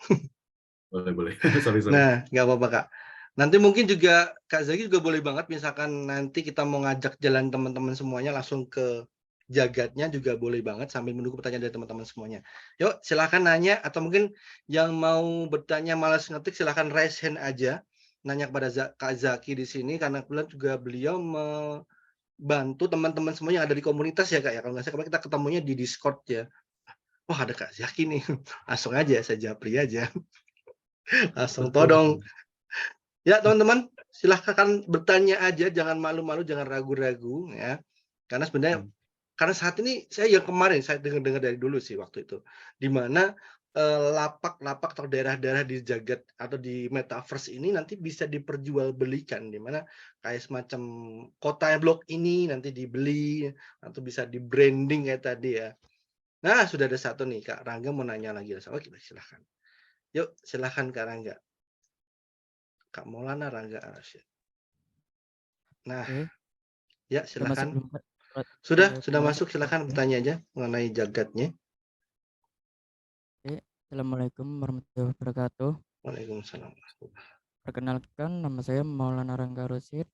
Boleh, boleh. Sorry. Nah, nggak apa-apa, Kak. Nanti mungkin juga Kak Zaki juga boleh banget misalkan nanti kita mau ngajak jalan teman-teman semuanya langsung ke Jagatnya juga boleh banget sambil menunggu pertanyaan dari teman-teman semuanya. Yuk, silahkan nanya atau mungkin yang mau bertanya malas ngetik silahkan raise hand aja, nanya kepada Kak Zaki di sini karena kebetulan juga beliau bantu teman-teman semua yang ada di komunitas ya, Kak, ya. Kalau nggak salah kemarin kita ketemunya di Discord ya. Wah, ada Kak Zaki nih. Langsung aja saya japri aja. Langsung todong. Betul. Ya, teman-teman, silahkan bertanya aja, jangan malu-malu, jangan ragu-ragu ya. Karena sebenarnya karena saat ini saya yang kemarin saya dengar-dengar dari dulu sih waktu itu, di mana lapak-lapak atau daerah-daerah di Jagat atau di Metaverse ini nanti bisa diperjualbelikan, di mana kayak semacam kota blok ini nanti dibeli atau bisa di-branding kayak tadi ya. Nah, sudah ada satu nih, Kak Rangga mau nanya lagi. Oke, silahkan. Yuk, silahkan Kak Rangga. Kak Maulana Rangga Arasyid. Nah, Oke, ya udah masuk silahkan. belum, Kak? Sudah Mulai masuk, silahkan pertanyaannya. bertanya aja mengenai Jagatnya. Oke, Assalamualaikum warahmatullahi wabarakatuh. Waalaikumsalam. Perkenalkan, nama saya Maulana Rangga Rosid,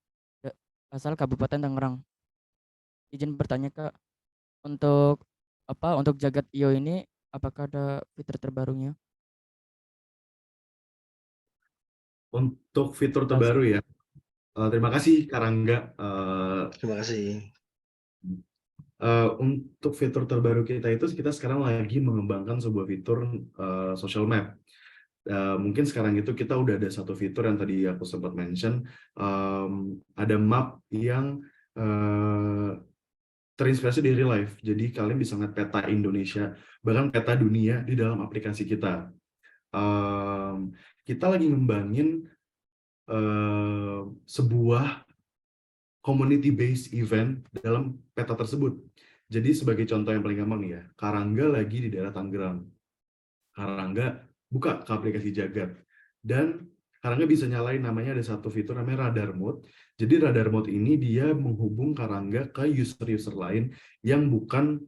asal Kabupaten Tangerang. Izin bertanya, Kak, untuk untuk Jagat.io ini, apakah ada fitur terbarunya? Untuk fitur Terima kasih. terbaru ya, terima kasih Kak Rangga. Terima kasih. Untuk fitur terbaru kita sekarang lagi mengembangkan sebuah fitur social map. Mungkin sekarang itu kita udah ada satu fitur yang tadi aku sempat mention, ada map yang terinspirasi dari real life. Jadi kalian bisa ngeliat peta Indonesia, bahkan peta dunia di dalam aplikasi kita. Kita lagi ngembangin sebuah community-based event dalam peta tersebut. Jadi sebagai contoh yang paling gampang ya, Karangga lagi di daerah Tangerang. Karangga buka ke aplikasi Jagat. Dan Karangga bisa nyalain, namanya ada satu fitur namanya Radar Mode. Jadi Radar Mode ini dia menghubung Karangga ke user-user lain yang bukan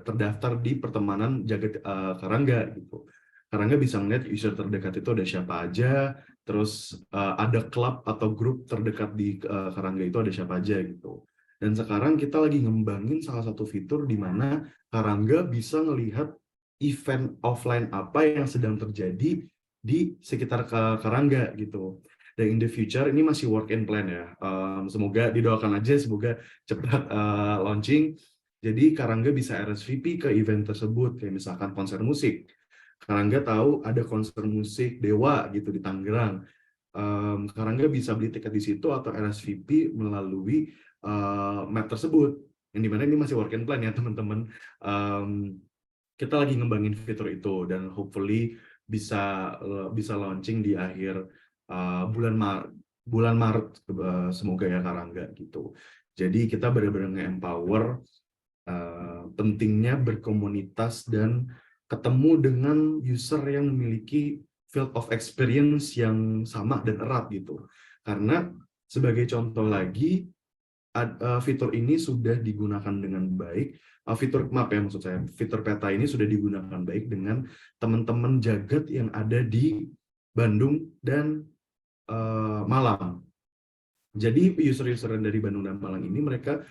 terdaftar di pertemanan Jagat Karangga gitu. Karangga bisa ngeliat user terdekat itu ada siapa aja, terus ada klub atau grup terdekat di Karangga itu ada siapa aja gitu. Dan sekarang kita lagi ngembangin salah satu fitur di mana Karangga bisa ngelihat event offline apa yang sedang terjadi di sekitar Karangga gitu. Dan in the future ini masih work in plan ya. Semoga didoakan aja, semoga cepat launching. Jadi Karangga bisa RSVP ke event tersebut, kayak misalkan konser musik, Karangga tahu ada konser musik Dewa gitu di Tangerang. Karangga bisa beli tiket di situ atau RSVP melalui map tersebut. Yang dimana ini masih work and plan ya teman-teman. Kita lagi ngembangin fitur itu dan hopefully bisa launching di akhir bulan Maret semoga ya Karangga gitu. Jadi kita benar-benar nge-empower pentingnya berkomunitas dan ketemu dengan user yang memiliki field of experience yang sama dan erat gitu. Karena sebagai contoh lagi, fitur ini sudah digunakan dengan baik. Maksud saya, fitur peta ini sudah digunakan baik dengan teman-teman jagat yang ada di Bandung dan Malang. Jadi user-user dari Bandung dan Malang ini mereka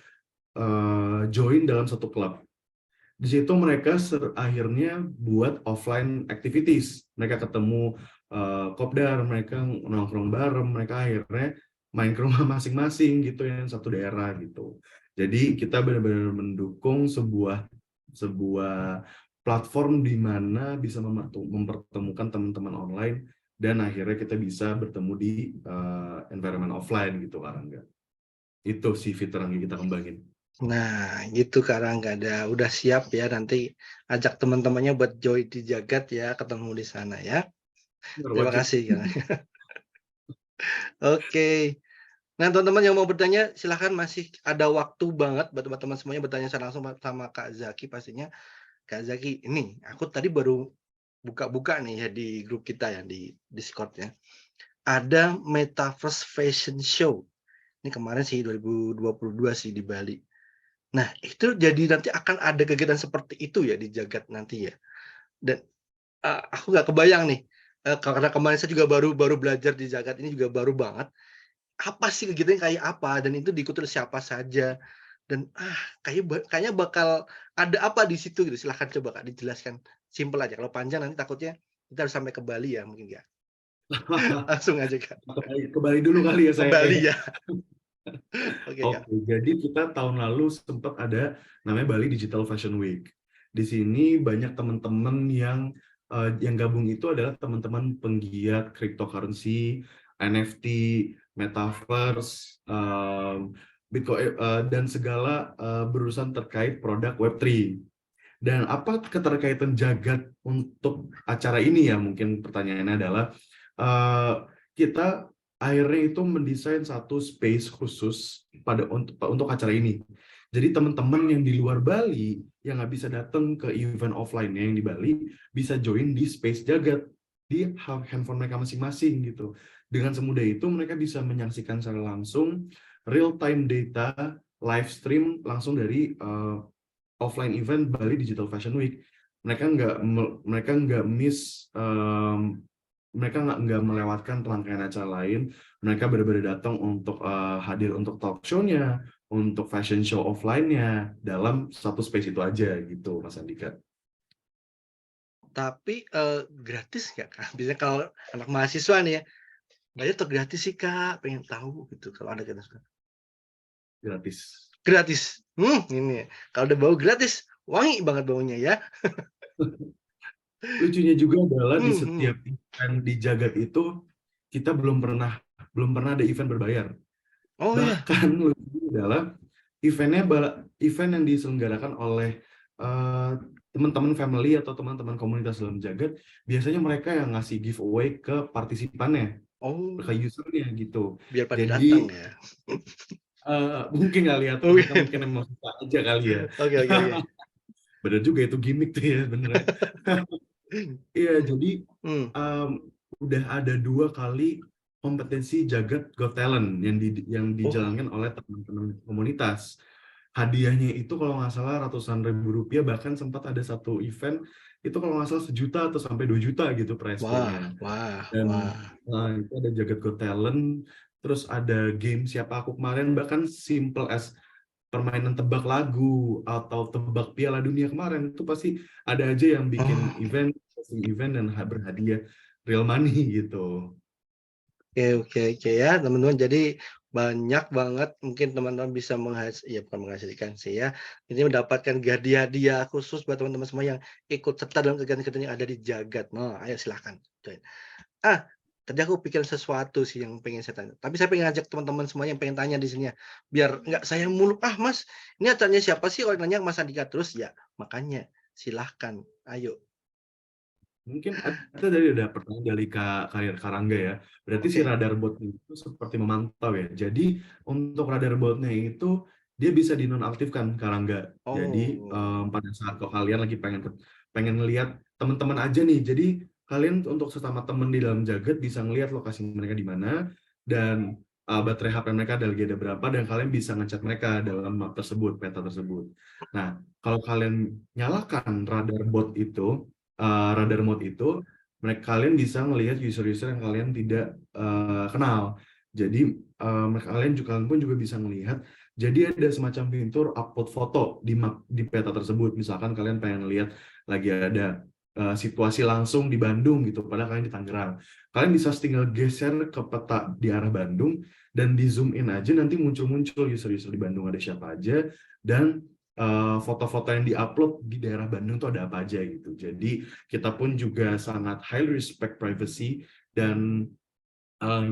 join dalam satu klub. Di situ mereka akhirnya buat offline activities. Mereka ketemu kopdar, mereka nongkrong bareng, mereka akhirnya main ke rumah masing-masing gitu yang satu daerah gitu. Jadi kita benar-benar mendukung sebuah platform di mana bisa mempertemukan teman-teman online dan akhirnya kita bisa bertemu di environment offline gitu Karangga. Itu sih fitur yang kita kembangin. Nah, gitu Karangga, udah siap ya, nanti ajak teman-temannya buat join di Jagat ya, ketemu di sana ya. Terima kasih. Oke. Nah, teman-teman yang mau bertanya, silahkan, masih ada waktu banget buat teman-teman semuanya bertanya secara langsung sama Kak Zaki pastinya. Kak Zaki, ini aku tadi baru buka-buka nih ya di grup kita ya, di Discord ya. Ada Metaverse Fashion Show. Ini kemarin sih 2022 sih di Bali. Nah, itu jadi nanti akan ada kegiatan seperti itu ya di Jagat nanti ya. Dan aku nggak kebayang nih, karena kemarin saya juga baru belajar di Jagat ini juga baru banget. Apa sih kegiatannya kayak apa, dan itu diikuti oleh siapa saja, dan kayaknya bakal ada apa di situ gitu. Silahkan coba Kak dijelaskan, simpel aja. Kalau panjang nanti takutnya kita harus sampai ke Bali ya, mungkin ya. Langsung aja Kak. Ke Bali dulu kali ya Ke saya. Bali ya. Oke, Kak. Jadi kita tahun lalu sempat ada namanya Bali Digital Fashion Week. Di sini banyak teman-teman yang gabung itu adalah teman-teman penggiat cryptocurrency, NFT, metaverse, Bitcoin dan segala berurusan terkait produk Web3. Dan apa keterkaitan Jagat untuk acara ini ya? Mungkin pertanyaannya adalah kita akhirnya itu mendesain satu space khusus untuk acara ini. Jadi teman-teman yang di luar Bali yang nggak bisa datang ke event offline-nya yang di Bali bisa join di space Jagat di handphone mereka masing-masing gitu. Dengan semudah itu mereka bisa menyaksikan secara langsung real time data live stream langsung dari offline event Bali Digital Fashion Week. Mereka nggak miss, mereka nggak melewatkan rangkaian acara lain. Mereka benar-benar datang untuk hadir untuk talk show-nya, untuk fashion show offline-nya dalam satu space itu aja gitu, Mas Andika. Tapi gratis nggak Kak? Biasanya kalau anak mahasiswa nih ya, bayar atau gratis sih Kak? Pengen tahu gitu kalau ada kita suka. Gratis. Gratis. Ini ya. Kalau udah bau gratis, wangi banget baunya ya. Lucunya juga adalah di setiap event di Jagat itu kita belum pernah ada event berbayar. Oh ya. Bahkan lucunya adalah event yang diselenggarakan oleh teman-teman family atau teman-teman komunitas dalam Jagat, biasanya mereka yang ngasih giveaway ke partisipannya, ke usernya gitu. Biar pada Jadi datang ya. mungkin nggak lihat, mungkin emang suka aja kali ya. Oke. Bener juga itu gimmick tuh ya, bener. Iya, jadi udah ada 2 kali kompetensi Jagat Got Talent yang dijalankan oleh teman-teman komunitas. Hadiahnya itu kalau nggak salah ratusan ribu rupiah, bahkan sempat ada satu event itu kalau nggak salah 1 juta atau sampai 2 juta gitu prize pool-nya. Dan itu ada Jagat Got Talent, terus ada game Siapa Aku kemarin, bahkan simple as permainan tebak lagu atau tebak Piala Dunia kemarin, itu pasti ada aja yang bikin event dan berhadiah real money gitu. Oke ya teman-teman. Jadi banyak banget mungkin teman-teman bisa ya bukan menghasilkan sih ya, ini mendapatkan hadiah-hadiah khusus buat teman-teman semua yang ikut serta dalam kegiatan-kegiatan yang ada di Jagat. Nah, ayo silahkan join. Ah, tadi aku pikirin sesuatu sih yang pengen saya tanya, tapi saya pengen ngajak teman-teman semua yang pengen tanya di sini ya, biar nggak saya mulu, "Ah Mas, ini acaranya siapa sih?" Orang nanya Mas Andika terus, ya makanya silahkan, ayo. Mungkin ada pertanyaan dari Kak Karangga ya. Berarti si Oke. radar bot itu seperti memantau ya. Jadi untuk radar botnya itu dia bisa dinonaktifkan Karangga. Jadi Oh. pada saat kalau kalian lagi pengen lihat teman-teman aja nih. Jadi kalian untuk sesama teman di dalam Jagat bisa ngelihat lokasi mereka di mana dan baterai HP mereka lagi ada berapa dan kalian bisa ngechat mereka dalam map tersebut, peta tersebut. Nah, kalau kalian nyalakan radar bot itu radar mode itu, kalian bisa melihat user-user yang kalian tidak kenal. Jadi kalian pun juga bisa melihat. Jadi ada semacam fitur upload foto di peta tersebut. Misalkan kalian pengen lihat lagi ada situasi langsung di Bandung gitu, padahal kalian di Tangerang. Kalian bisa tinggal geser ke peta di arah Bandung dan di zoom in aja nanti muncul-muncul user-user di Bandung ada siapa aja dan foto-foto yang diupload di daerah Bandung tuh ada apa aja gitu. Jadi kita pun juga sangat high respect privacy dan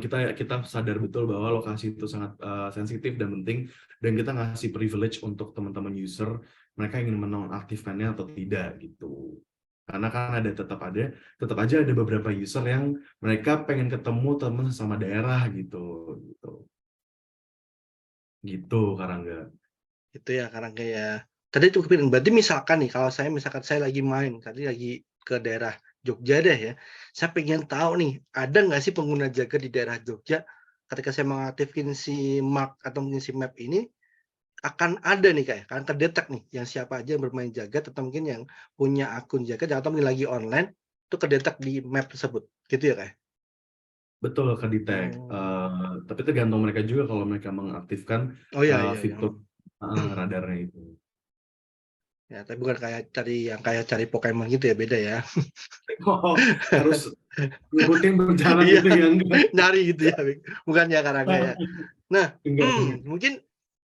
kita sadar betul bahwa lokasi itu sangat sensitif dan penting dan kita ngasih privilege untuk teman-teman user mereka ingin menonaktifkannya atau tidak gitu. Karena kan tetap aja ada beberapa user yang mereka pengen ketemu teman sama daerah gitu. Gitu Karangga. Itu ya karena kayak tadi tuh kepikiran, berarti misalkan nih kalau misalkan saya lagi main, tadi lagi ke daerah Jogja deh ya, saya pengen tahu nih, ada nggak sih pengguna Jagat di daerah Jogja, ketika saya mengaktifkan si mark atau mungkin si map ini, akan ada nih kayak, akan terdetek nih, yang siapa aja yang bermain Jagat atau mungkin yang punya akun Jagat atau mungkin lagi online, itu kedetek di map tersebut, gitu ya Kak? Betul, kedetek. Oh. Tapi tergantung mereka juga kalau mereka mengaktifkan Oh iya iya iya, fitur radarnya itu. ya tapi bukan kayak cari Pokemon gitu ya, beda ya. Oh, harus ngikutin perjalanan Iya, itu ya enggak? nyari gitu ya, bukan ya karangga ya. Nah, Enggak. mungkin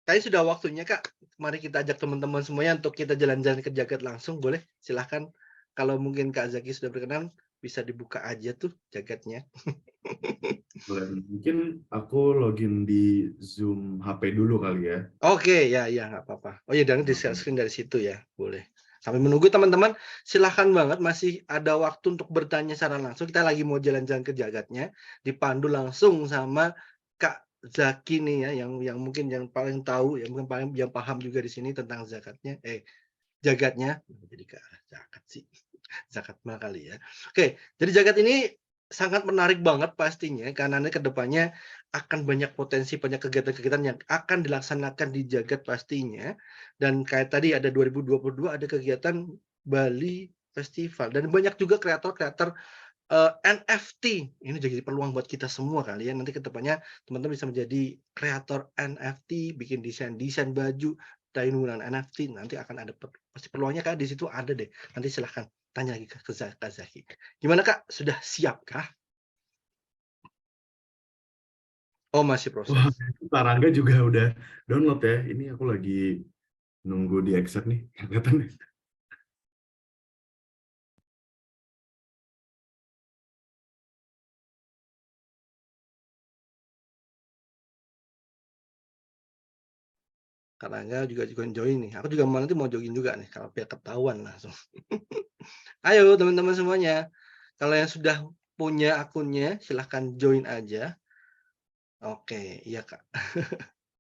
kayaknya sudah waktunya Kak, mari kita ajak teman-teman semuanya untuk kita jalan-jalan ke Jagat langsung, boleh? Silahkan. Kalau mungkin Kak Zaki sudah berkenan, bisa dibuka aja tuh Jagatnya. Boleh. Mungkin aku login di Zoom HP dulu kali ya. Oke, ya ya, nggak apa-apa. Oh ya, dan di-share Oke. screen dari situ ya, boleh. Sambil menunggu teman-teman, silahkan banget masih ada waktu untuk bertanya secara langsung. Kita lagi mau jalan-jalan ke Jagatnya, dipandu langsung sama Kak Zaki nih ya, yang mungkin yang paling tahu, yang mungkin paling yang paham juga di sini tentang Jagatnya. Jadi ke arah zakat sih, zakat mal kali ya. Oke, jadi Jagat ini sangat menarik banget pastinya, karena nanti ke depannya akan banyak potensi, banyak kegiatan-kegiatan yang akan dilaksanakan di Jagat pastinya. Dan kayak tadi ada 2022 ada kegiatan Bali Festival dan banyak juga kreator-kreator NFT. Ini jadi peluang buat kita semua kali ya. Nanti ke depannya teman-teman bisa menjadi kreator NFT, bikin desain-desain baju dari menggunakan NFT. Nanti akan ada pasti peluangnya Kak di situ ada deh. Nanti silahkan tanya lagi ke Kak Zaki. Gimana Kak? Sudah siap kah? Oh masih Wah, proses. Tarangga juga udah download ya. Ini aku lagi nunggu di accept nih. Kelihatan nih. Karena juga join nih. Aku juga nanti mau join juga nih kalau biar ketahuan langsung. Ayo teman-teman semuanya. Kalau yang sudah punya akunnya silahkan join aja. Oke, iya Kak.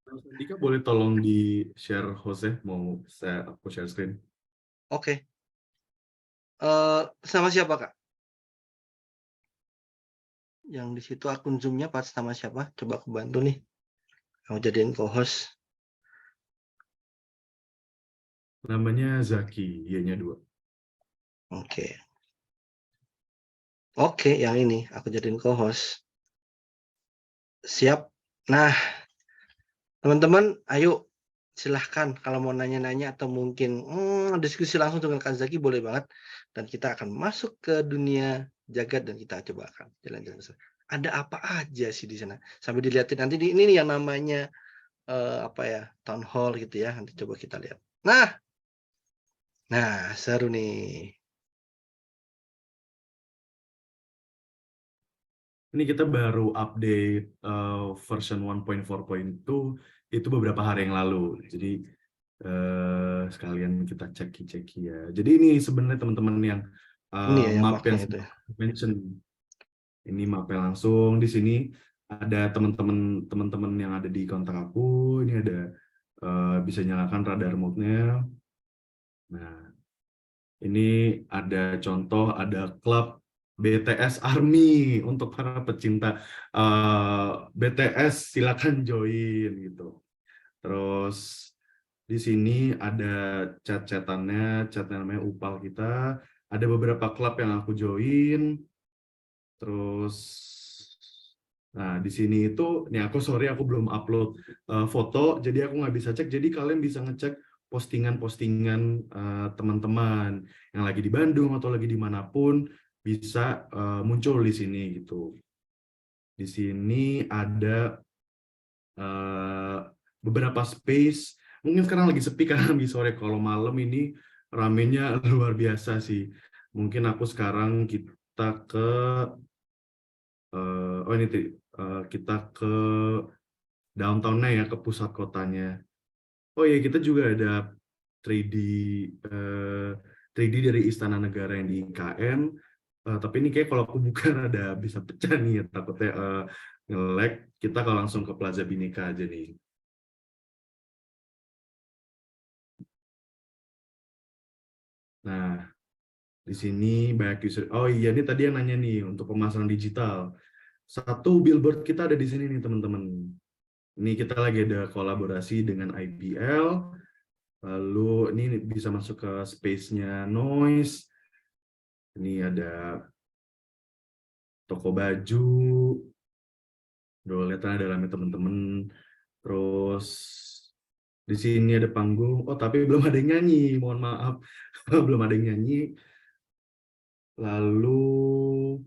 Mas Andika boleh tolong di share host ya, mau aku share screen. Oke. Sama siapa Kak? Yang di situ akun Zoom-nya pas sama siapa? Coba aku bantu nih. Mau jadiin co-host. Namanya Zaki, Y-nya 2. Oke. Oke, yang ini aku jadiin co-host. Siap. Nah, teman-teman, ayo silahkan kalau mau nanya-nanya atau mungkin diskusi langsung dengan Kak Zaki boleh banget. Dan kita akan masuk ke dunia Jagat dan kita coba akan jalan-jalan. ada apa aja sih di sana. Sambil dilihatin nanti ini nih yang namanya, apa ya, town hall gitu ya, nanti coba kita lihat. Nah seru nih. Ini kita baru update version 1.4.2 itu beberapa hari yang lalu. Jadi sekalian kita ceki-ceki ya. Jadi ini sebenarnya teman-teman yang Ini ya yang map yang maknya itu ya. mention. Ini mapnya langsung di sini ada teman-teman yang ada di kontak aku. Ini ada bisa nyalakan radar mode-nya. Nah, ini ada contoh, ada klub BTS Army untuk para pecinta BTS, silakan join gitu. Terus di sini ada chat-chatannya, chatnya namanya Upal kita. Ada beberapa klub yang aku join. Terus, nah di sini itu, nih aku belum upload foto, jadi aku nggak bisa cek. Jadi kalian bisa ngecek postingan-postingan teman-teman yang lagi di Bandung atau lagi dimanapun bisa muncul di sini gitu. Di sini ada beberapa space. Mungkin sekarang lagi sepi karena lagi sore. Kalau malam ini ramenya luar biasa sih. Mungkin aku sekarang kita ke kita ke downtown-nya ya, ke pusat kotanya. Oh ya, kita juga ada 3D 3D dari Istana Negara yang di IKN. Tapi ini kayak kalau aku buka ada bisa pecah nih ya, takutnya nge-lag. Kita kalau langsung ke Plaza Bineka aja nih. Nah, di sini banyak user. Oh iya, ini tadi yang nanya nih untuk pemasaran digital. Satu billboard kita ada di sini nih teman-teman. Ini kita lagi ada kolaborasi dengan IBL. Lalu ini bisa masuk ke space-nya Noise. Ini ada toko baju. Udah lihat ada rame teman-teman. Terus di sini ada panggung. Oh, tapi belum ada yang nyanyi. Mohon maaf. Belum ada yang nyanyi. Lalu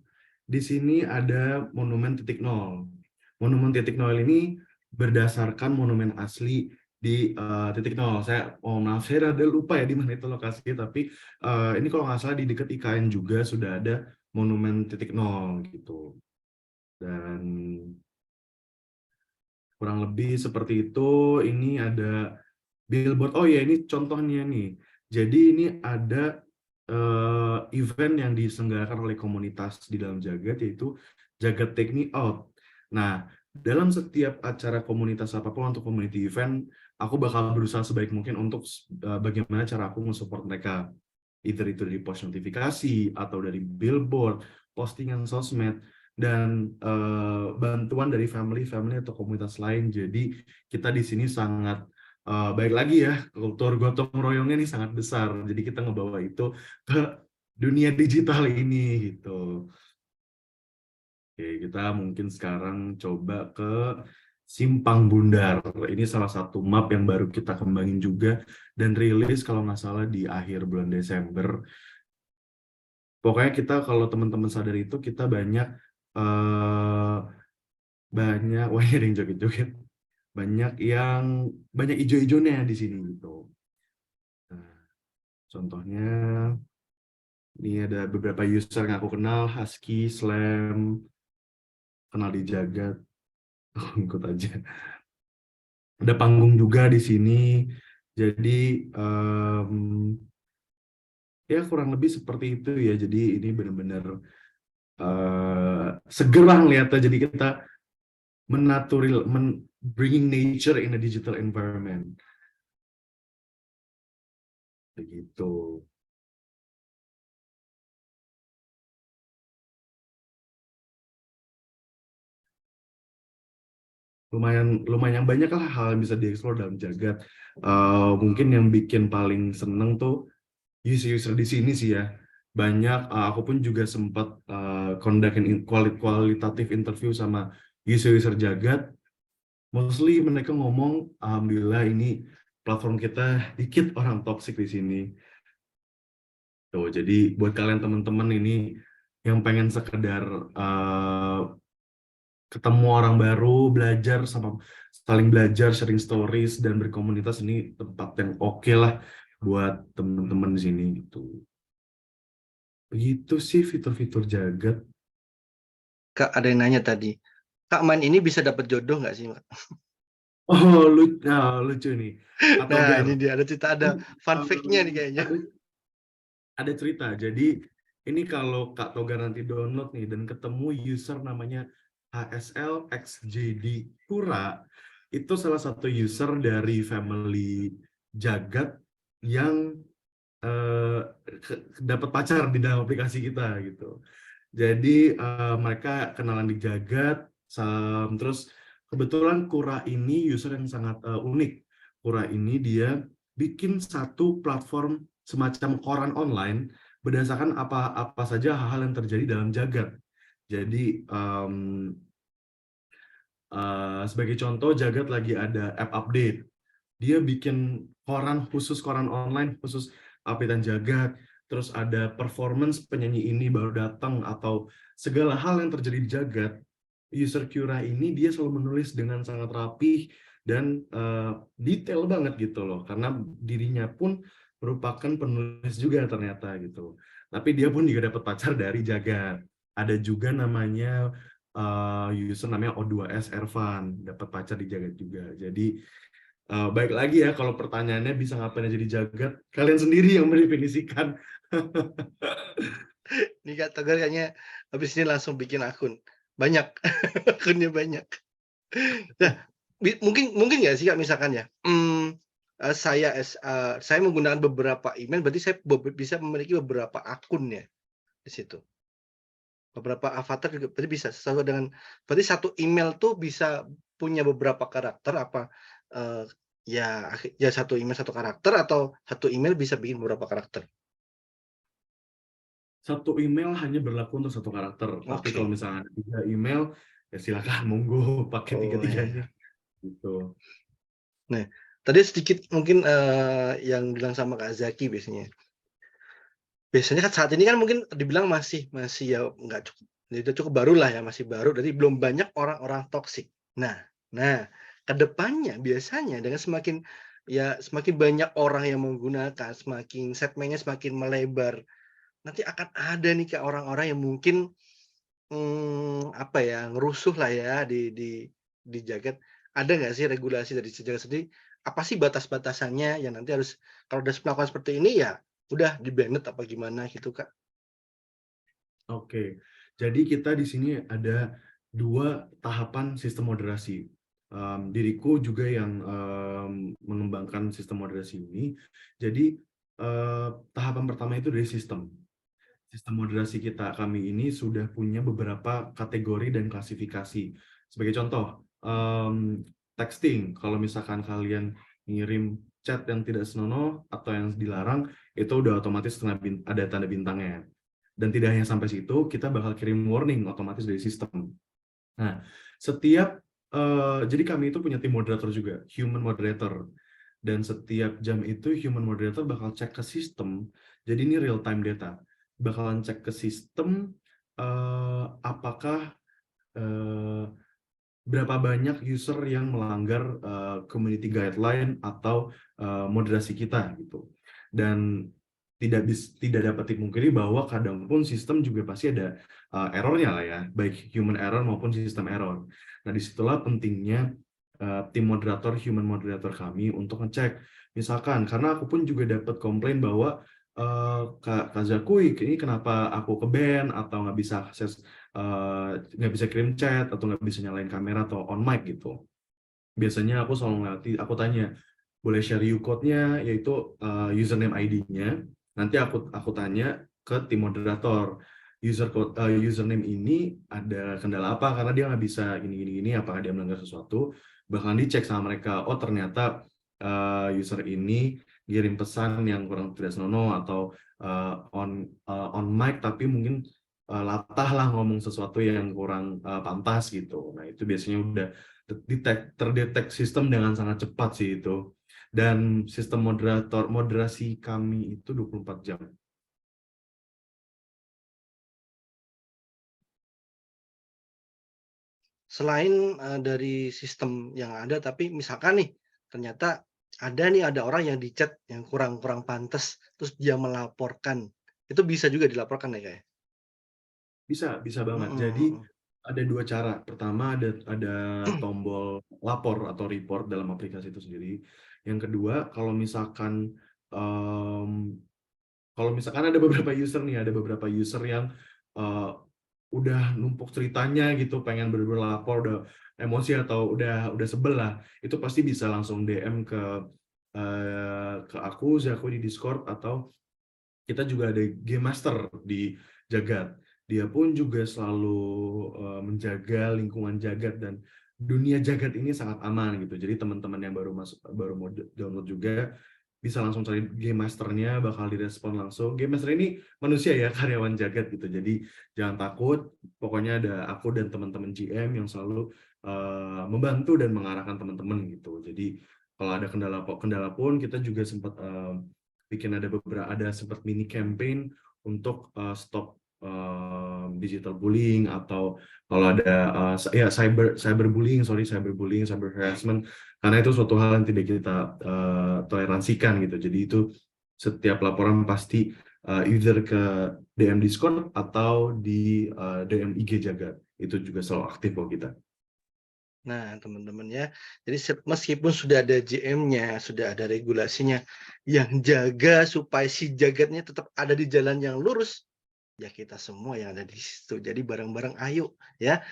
di sini ada monumen titik nol. Monumen titik nol ini berdasarkan monumen asli di titik nol. Saya maaf, saya ada lupa ya di mana itu lokasinya, tapi ini kalau nggak salah di dekat IKN juga sudah ada monumen titik nol gitu. Dan kurang lebih seperti itu. Ini ada billboard. Oh ya, ini contohnya nih. Jadi ini ada event yang diselenggarakan oleh komunitas di dalam Jagat, yaitu Jagat Take Me Out. Nah, dalam setiap acara komunitas apapun untuk community event, aku bakal berusaha sebaik mungkin untuk bagaimana cara aku nge-support mereka. Either itu dari post notifikasi, atau dari billboard, postingan sosmed, dan bantuan dari family atau komunitas lain. Jadi kita di sini sangat baik lagi ya, kultur gotong royongnya ini sangat besar. Jadi kita ngebawa itu ke dunia digital ini gitu. Oke, kita mungkin sekarang coba ke Simpang Bundar. Ini salah satu map yang baru kita kembangin juga dan rilis kalau nggak salah di akhir bulan Desember. Pokoknya kita kalau teman-teman sadar itu kita banyak wah ini ada yang joget-joget. Banyak ijo-ijonya di sini gitu. Nah, contohnya ini ada beberapa user yang aku kenal, Husky, Slam, kenal di Jagat, ikut aja. Ada panggung juga di sini, jadi ya kurang lebih seperti itu ya. Jadi ini benar-benar segera ngeliatnya. Jadi kita bringing nature in a digital environment. Begitu. Lumayan banyak lah hal yang bisa dieksplor dalam Jagat. Mungkin yang bikin paling seneng tuh user di sini sih ya. Banyak, aku pun juga sempat conduct kualitatif interview sama user Jagat. Mostly mereka ngomong, alhamdulillah ini platform kita dikit orang toxic di sini. Tuh, jadi buat kalian teman-teman ini yang pengen sekedar ketemu orang baru, belajar sama saling belajar, sharing stories dan berkomunitas, ini tempat yang oke lah buat teman-teman di sini gitu. Begitu sih fitur-fitur Jagat. Kak, ada yang nanya tadi. Kak, main ini bisa dapat jodoh nggak sih, Kak? Oh, lucu nih. Kak Nah, Togar. ini dia ada cerita, ada fun fact-nya nih kayaknya. Ada cerita. Jadi ini kalau Kak Togar nanti download nih dan ketemu user namanya HSLXJD Pura, itu salah satu user dari family Jagat yang dapat pacar di dalam aplikasi kita gitu. Jadi mereka kenalan di Jagat, terus kebetulan Kura ini user yang sangat unik. Kura ini dia bikin satu platform semacam koran online berdasarkan apa saja hal-hal yang terjadi dalam Jagat. Jadi sebagai contoh, Jagat lagi ada app update. Dia bikin koran online khusus updatean Jagat. Terus ada performance penyanyi ini baru datang atau segala hal yang terjadi di Jagat. User Cura ini dia selalu menulis dengan sangat rapih dan detail banget gitu loh, karena dirinya pun merupakan penulis juga ternyata gitu. Tapi dia pun juga dapat pacar dari Jagat. Ada juga namanya user namanya O2S Ervan, dapat pacar di Jagat juga. Jadi baik lagi ya, kalau pertanyaannya bisa ngapain aja di Jagat, kalian sendiri yang mendefinisikan. Nih Kak Togar kayaknya habis ini langsung bikin akun. Banyak, akunnya banyak. Nah, mungkin nggak sih Kak misalkan ya, saya menggunakan beberapa email, berarti saya bisa memiliki beberapa akun ya di situ. Beberapa avatar juga berarti bisa sesuai dengan, berarti satu email tuh bisa punya beberapa karakter apa, eee, ya satu email satu karakter atau satu email bisa bikin beberapa karakter? Satu email hanya berlaku untuk satu karakter, tapi kalau Oke. misalnya ada 3 email, ya silakan monggo pakai Oh, tiga-tiganya ya. gitu. Nah, tadi sedikit mungkin, yang bilang sama Kak Zaki biasanya. Biasanya kan saat ini kan mungkin dibilang masih ya nggak cukup, ya udah cukup baru lah ya, masih baru, jadi belum banyak orang-orang toksik. Nah, ke depannya biasanya dengan semakin banyak orang yang menggunakan, semakin segmennya semakin melebar, nanti akan ada nih Kak orang-orang yang mungkin, apa ya, ngerusuh lah ya di Jagat. Ada nggak sih regulasi dari Jagat sendiri, apa sih batas-batasannya yang nanti harus kalau udah melakukan seperti ini ya udah di-banned apa gimana gitu, Kak? Oke, jadi kita di sini ada 2 tahapan sistem moderasi. Diriku juga yang mengembangkan sistem moderasi ini. Jadi tahapan pertama itu dari sistem. Sistem moderasi kami ini sudah punya beberapa kategori dan klasifikasi. Sebagai contoh, texting. Kalau misalkan kalian ngirim chat yang tidak senonoh atau yang dilarang, itu udah otomatis ada tanda bintangnya. Dan tidak hanya sampai situ, kita bakal kirim warning otomatis dari sistem. Nah, jadi kami itu punya tim moderator juga, human moderator. Dan setiap jam itu human moderator bakal cek ke sistem. Jadi ini real time data. Bakalan cek ke sistem apakah berapa banyak user yang melanggar community guideline atau moderasi kita gitu. Dan tidak dapat dipungkiri bahwa kadang pun sistem juga pasti ada errornya lah ya, baik human error maupun sistem error. Nah, disitulah pentingnya tim moderator, human moderator kami untuk ngecek. Misalkan, karena aku pun juga dapat komplain bahwa Kak Zakui, ini kenapa aku ke-ban atau nggak bisa akses, nggak bisa kirim chat atau nggak bisa nyalain kamera atau on mic gitu. Biasanya aku selalu aku tanya, boleh share ucode-nya, yaitu username ID-nya. Nanti aku tanya ke tim moderator, username ini ada kendala apa karena dia nggak bisa gini, apakah dia melanggar sesuatu. Bahkan dicek sama mereka, oh ternyata user ini kirim pesan yang kurang tidak senonoh atau on mic tapi mungkin latah lah ngomong sesuatu yang kurang pantas gitu. Nah, itu biasanya udah terdetek sistem dengan sangat cepat sih itu. Dan sistem moderasi kami itu 24 jam. selain, dari sistem yang ada, tapi misalkan nih, ternyata ada orang yang di-chat yang kurang pantes, terus dia melaporkan, itu bisa juga dilaporkan ya, Kak, ya? Bisa banget. Mhm Jadi mhm. ada 2 cara. Pertama ada tombol lapor atau report dalam aplikasi itu sendiri. Yang kedua, mmm, kalau misalkan ada beberapa user nih, ada beberapa user yang, eee, udah numpuk ceritanya gitu, pengen bener-bener lapor, udah emosi atau udah sebel lah, itu pasti bisa langsung DM ke aku, Zaku di Discord, atau kita juga ada game master di Jagat. Dia pun juga selalu menjaga lingkungan Jagat, dan dunia Jagat ini sangat aman gitu. Jadi teman-teman yang baru mau download juga bisa langsung cari game masternya, bakal direspon langsung. Game master ini manusia ya, karyawan Jagat gitu. Jadi jangan takut, pokoknya ada aku dan teman-teman GM yang selalu membantu dan mengarahkan teman-teman gitu. Jadi kalau ada kendala pun kita juga sempat bikin ada sempat mini campaign untuk stop digital bullying, atau kalau ada ya cyberbullying, cyber harassment, karena itu suatu hal yang tidak kita toleransikan gitu. Jadi itu setiap laporan pasti either ke DM Discord atau di DM IG Jagat. Itu juga selalu aktif kok kita. Nah, teman-teman ya, jadi meskipun sudah ada JM-nya, sudah ada regulasinya, yang jaga supaya si Jagatnya tetap ada di jalan yang lurus, ya kita semua yang ada di situ. Jadi bareng-bareng ayo ya,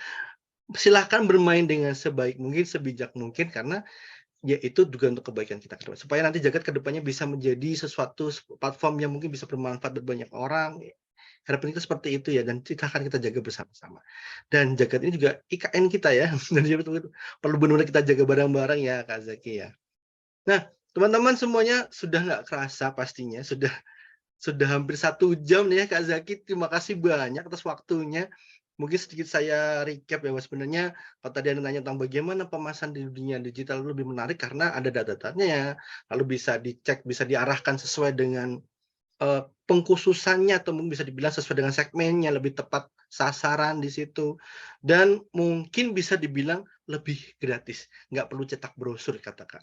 silahkan bermain dengan sebaik mungkin, sebijak mungkin, karena ya itu juga untuk kebaikan kita ke depan. Supaya nanti Jagat ke depannya bisa menjadi sesuatu platform yang mungkin bisa bermanfaat buat banyak orang. Harapan kita seperti itu ya, dan akan kita jaga bersama-sama. Dan Jagat ini juga IKN kita ya, dan jadi betul perlu benar-benar kita jaga bareng-bareng ya Kak Zaki ya. Nah, teman-teman semuanya sudah nggak kerasa pastinya, sudah hampir 1 jam nih ya Kak Zaki, terima kasih banyak atas waktunya. Mungkin sedikit saya recap ya, bahwa sebenarnya kalau tadi Anda nanya tentang bagaimana pemasaran di dunia digital lebih menarik karena ada data-datanya, lalu bisa dicek, bisa diarahkan sesuai dengan pengkhususannya, atau mungkin bisa dibilang sesuai dengan segmennya, lebih tepat sasaran di situ, dan mungkin bisa dibilang lebih gratis, nggak perlu cetak brosur kata Kak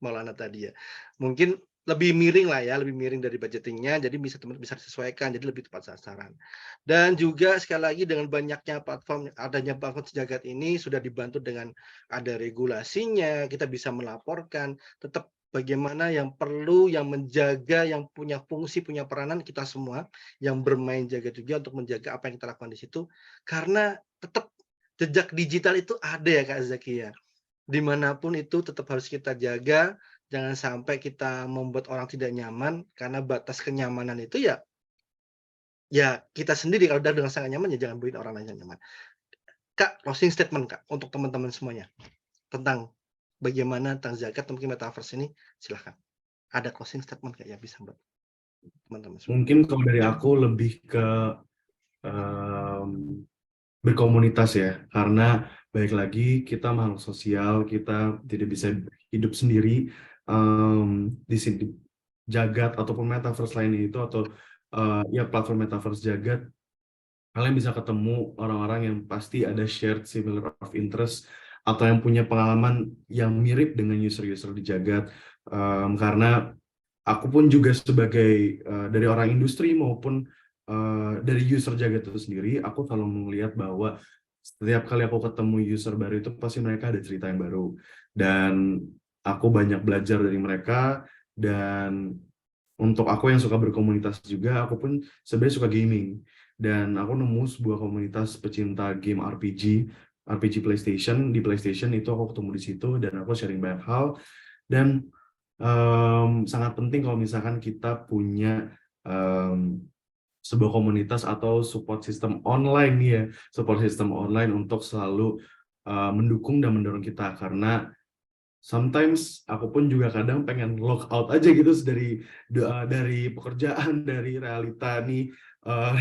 Maulana tadi ya. Mungkin lebih miring lah ya, lebih miring dari budgeting-nya, jadi bisa disesuaikan, jadi lebih tepat sasaran. Dan juga sekali lagi dengan banyaknya platform, adanya platform Sejagat ini sudah dibantu dengan ada regulasinya, kita bisa melaporkan, tetap bagaimana yang perlu, yang menjaga, yang punya fungsi, punya peranan kita semua, yang bermain jaga juga untuk menjaga apa yang kita lakukan di situ, karena tetap jejak digital itu ada ya Kak Zaki ya. Dimanapun itu tetap harus kita jaga, jangan sampai kita membuat orang tidak nyaman, karena batas kenyamanan itu ya kita sendiri. Kalau udah dengan sangat nyaman, ya jangan bikin orang lain yang nyaman. Kak, closing statement Kak, untuk teman-teman semuanya, tentang bagaimana tentang zakat mungkin metaverse ini, silahkan. Ada closing statement Kak yang bisa buat teman-teman semua? Mungkin kalau dari aku lebih ke um, berkomunitas ya, karena baik lagi kita makhluk sosial, kita tidak bisa hidup sendiri di sini. Jagat ataupun metaverse lainnya itu, atau ya platform metaverse Jagat, kalian bisa ketemu orang-orang yang pasti ada shared similar of interest, atau yang punya pengalaman yang mirip dengan user-user di Jagat. Karena aku pun juga sebagai dari orang industri maupun dari user Jagat itu sendiri, aku selalu melihat bahwa setiap kali aku ketemu user baru itu pasti mereka ada cerita yang baru, dan aku banyak belajar dari mereka. Dan untuk aku yang suka berkomunitas juga, aku pun sebenarnya suka gaming, dan aku nemu sebuah komunitas pecinta game RPG PlayStation. Di PlayStation itu aku ketemu di situ, dan aku sharing banyak hal. Dan sangat penting kalau misalkan kita punya sebuah komunitas atau support system online ya, support system online untuk selalu mendukung dan mendorong kita. Karena sometimes aku pun juga kadang pengen log out aja gitu dari pekerjaan, dari realita nih,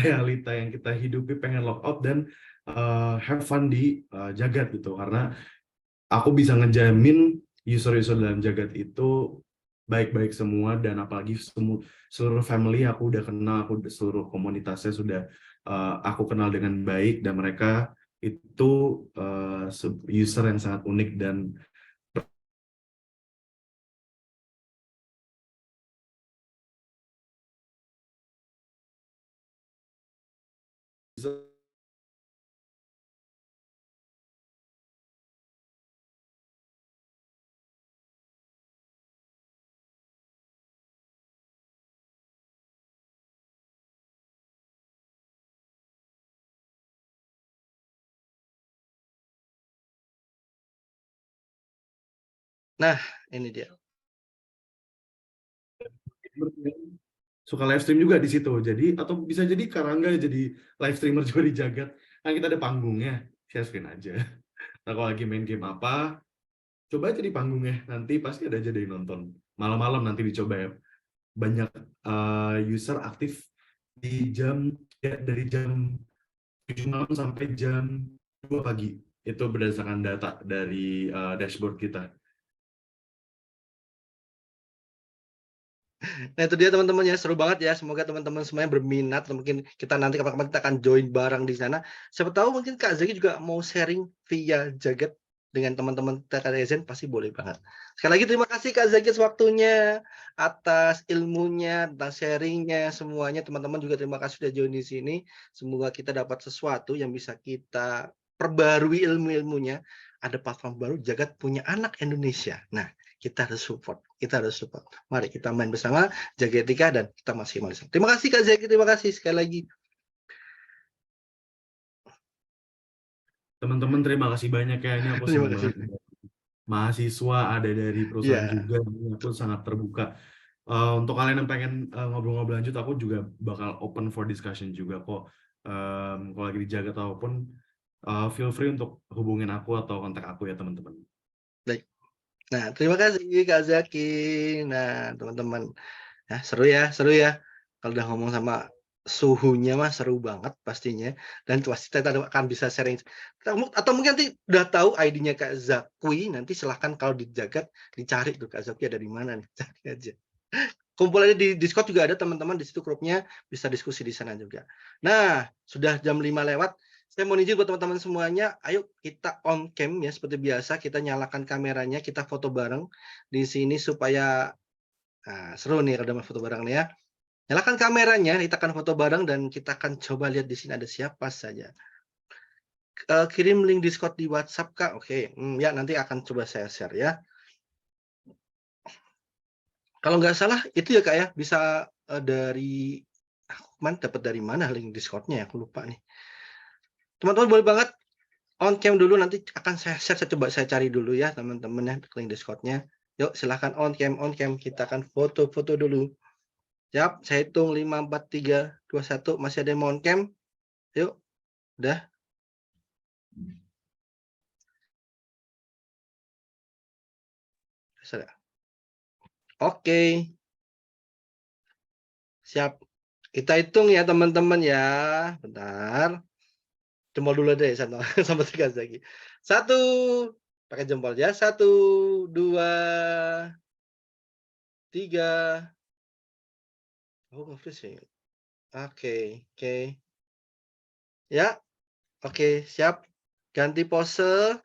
realita yang kita hidupi, pengen log out dan have fun di Jagat gitu. Karena aku bisa ngejamin user-user dalam Jagat itu baik-baik semua, dan apalagi seluruh family aku udah kenal, seluruh komunitasnya sudah aku kenal dengan baik, dan mereka itu user yang sangat unik dan Nah, ini dia. suka live stream juga di situ. Jadi atau bisa jadi Karangga jadi live streamer juga di Jagat. Kan kita ada panggungnya, share screen aja. Nah, kalau lagi main game apa, coba aja di panggungnya. Nanti pasti ada aja dari nonton. Malam-malam nanti dicoba ya. Banyak user aktif di dari jam 7 malam sampai jam 2 pagi. Itu berdasarkan data dari dashboard kita. Nah itu dia teman-teman ya, seru banget ya. Semoga teman-teman semuanya berminat. Mungkin kita nanti kapan-kapan kita akan join bareng di sana. Siapa tahu mungkin Kak Zaki juga mau sharing via Jagat dengan teman-teman TKDZN, pasti boleh banget. Sekali lagi terima kasih Kak Zaki atas waktunya, atas ilmunya, tentang sharingnya, semuanya. Teman-teman juga terima kasih sudah join di sini. Semoga kita dapat sesuatu yang bisa kita perbarui ilmu-ilmunya. Ada platform baru, Jagat punya anak Indonesia. Nah, kita harus support. Mari kita main bersama, jaga etika, dan kita maksimalkan. Terima kasih Kak Zaki, terima kasih sekali lagi. Teman-teman terima kasih banyak ya. Ini aku Terima senang kasih. banget. Mahasiswa ada dari perusahaan Iya. juga. Aku sangat terbuka. Untuk kalian yang pengen ngobrol-ngobrol lanjut, aku juga bakal open for discussion juga kok. Kalau lagi dijaga ataupun feel free untuk hubungin aku atau kontak aku ya teman-teman. Baik. Nah, terima kasih Kak Zaki. Nah, teman-teman, ya seru ya. Kalau udah ngomong sama suhunya mah seru banget pastinya. Dan pasti kita akan bisa sharing. Atau mungkin nanti udah tahu ID-nya Kak Zakui, nanti silahkan kalau dijagat dicari tuh Kak Zaki ada di mana nih, cari aja. Kumpulannya di Discord juga ada teman-teman, di situ grupnya, bisa diskusi di sana juga. Nah, sudah jam 5 lewat. Saya mau izin buat teman-teman semuanya, ayo kita on cam ya seperti biasa, kita nyalakan kameranya, kita foto bareng di sini supaya seru nih kalau udah foto bareng nih ya. Nyalakan kameranya, kita akan foto bareng dan kita akan coba lihat di sini ada siapa saja. Kirim link Discord di WhatsApp Kak. Oke, ya nanti akan coba saya share ya. Kalau nggak salah itu ya Kak ya, bisa dari dapat dari mana link Discord-nya ya, aku lupa nih. Teman-teman boleh banget on cam dulu, nanti akan saya share, saya coba saya cari dulu ya teman-teman ya link Discord-nya. Yuk silahkan on cam, kita akan foto-foto dulu. Siap, saya hitung 5, 4, 3, 2, 1, masih ada yang mau on cam? Yuk, udah. Sudah. Oke. Siap. Kita hitung ya teman-teman ya. Bentar. Jempol dulu deh sama sama 3 lagi. 1, pakai jempol ya. 1, 2, 3. Oh, nge-freeze ya. Oke. Ya, oke, siap. Ganti pose.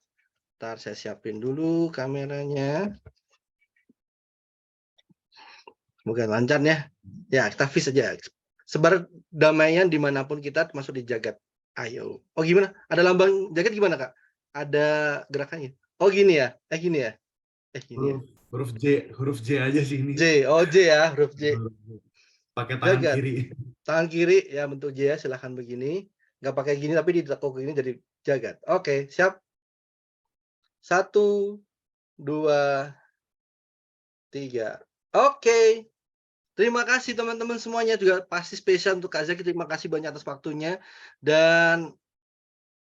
Ntar saya siapin dulu kameranya. Semoga lancar ya. Ya, kita freeze aja. Sebar damaian dimanapun kita, termasuk di Jagat. Ayo. Oh gimana? Ada lambang Jagat gimana Kak? Ada gerakannya? Oh gini ya? Gini ya? Gini ya? Huruf J aja sih ini. J. Oh J ya, huruf J. Pakai tangan Jagat. kiri. Tangan kiri ya bentuk J ya, silahkan begini. Nggak pakai gini tapi ditekuk gini jadi Jagat. Oke, siap. 1, 2, 3. Oke. Terima kasih teman-teman semuanya, juga pasti spesial untuk Kak Zaki. Terima kasih banyak atas waktunya. Dan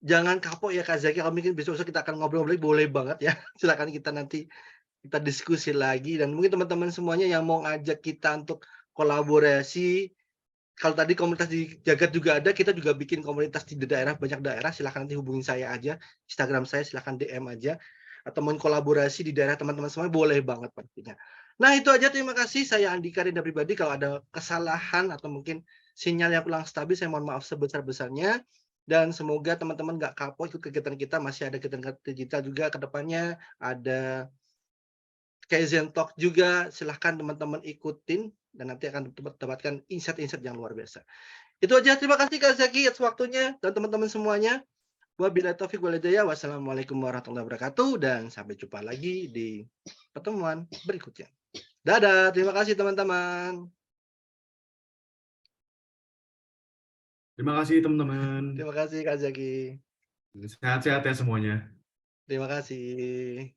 jangan kapok ya Kak Zaki, kalau mungkin besok-besok kita akan ngobrol-ngobrol, boleh banget ya. Silakan kita nanti kita diskusi lagi, dan mungkin teman-teman semuanya yang mau ngajak kita untuk kolaborasi, kalau tadi komunitas di Jagat juga ada, kita juga bikin komunitas di daerah, banyak daerah, silakan nanti hubungin saya aja, Instagram saya silakan DM aja, atau mau kolaborasi di daerah teman-teman semua, boleh banget pastinya. Nah itu aja, terima kasih. Saya Andika Rinda Pribadi. Kalau ada kesalahan atau mungkin sinyal yang kurang stabil, saya mohon maaf sebesar-besarnya. dan semoga teman-teman nggak kapok ikut kegiatan kita, masih ada kegiatan digital juga ke depannya, ada Kaizen Talk juga, silahkan teman-teman ikutin dan nanti akan mendapatkan insight-insight yang luar biasa. Itu aja, terima kasih Kak Zaki atas waktunya dan teman-teman semuanya. Wabillahi taufiq wal hidayah. Wassalamualaikum warahmatullahi wabarakatuh dan sampai jumpa lagi di pertemuan berikutnya. Dadah, terima kasih teman-teman. Terima kasih teman-teman. Terima kasih Kak Zaki. Sehat-sehat ya semuanya. Terima kasih.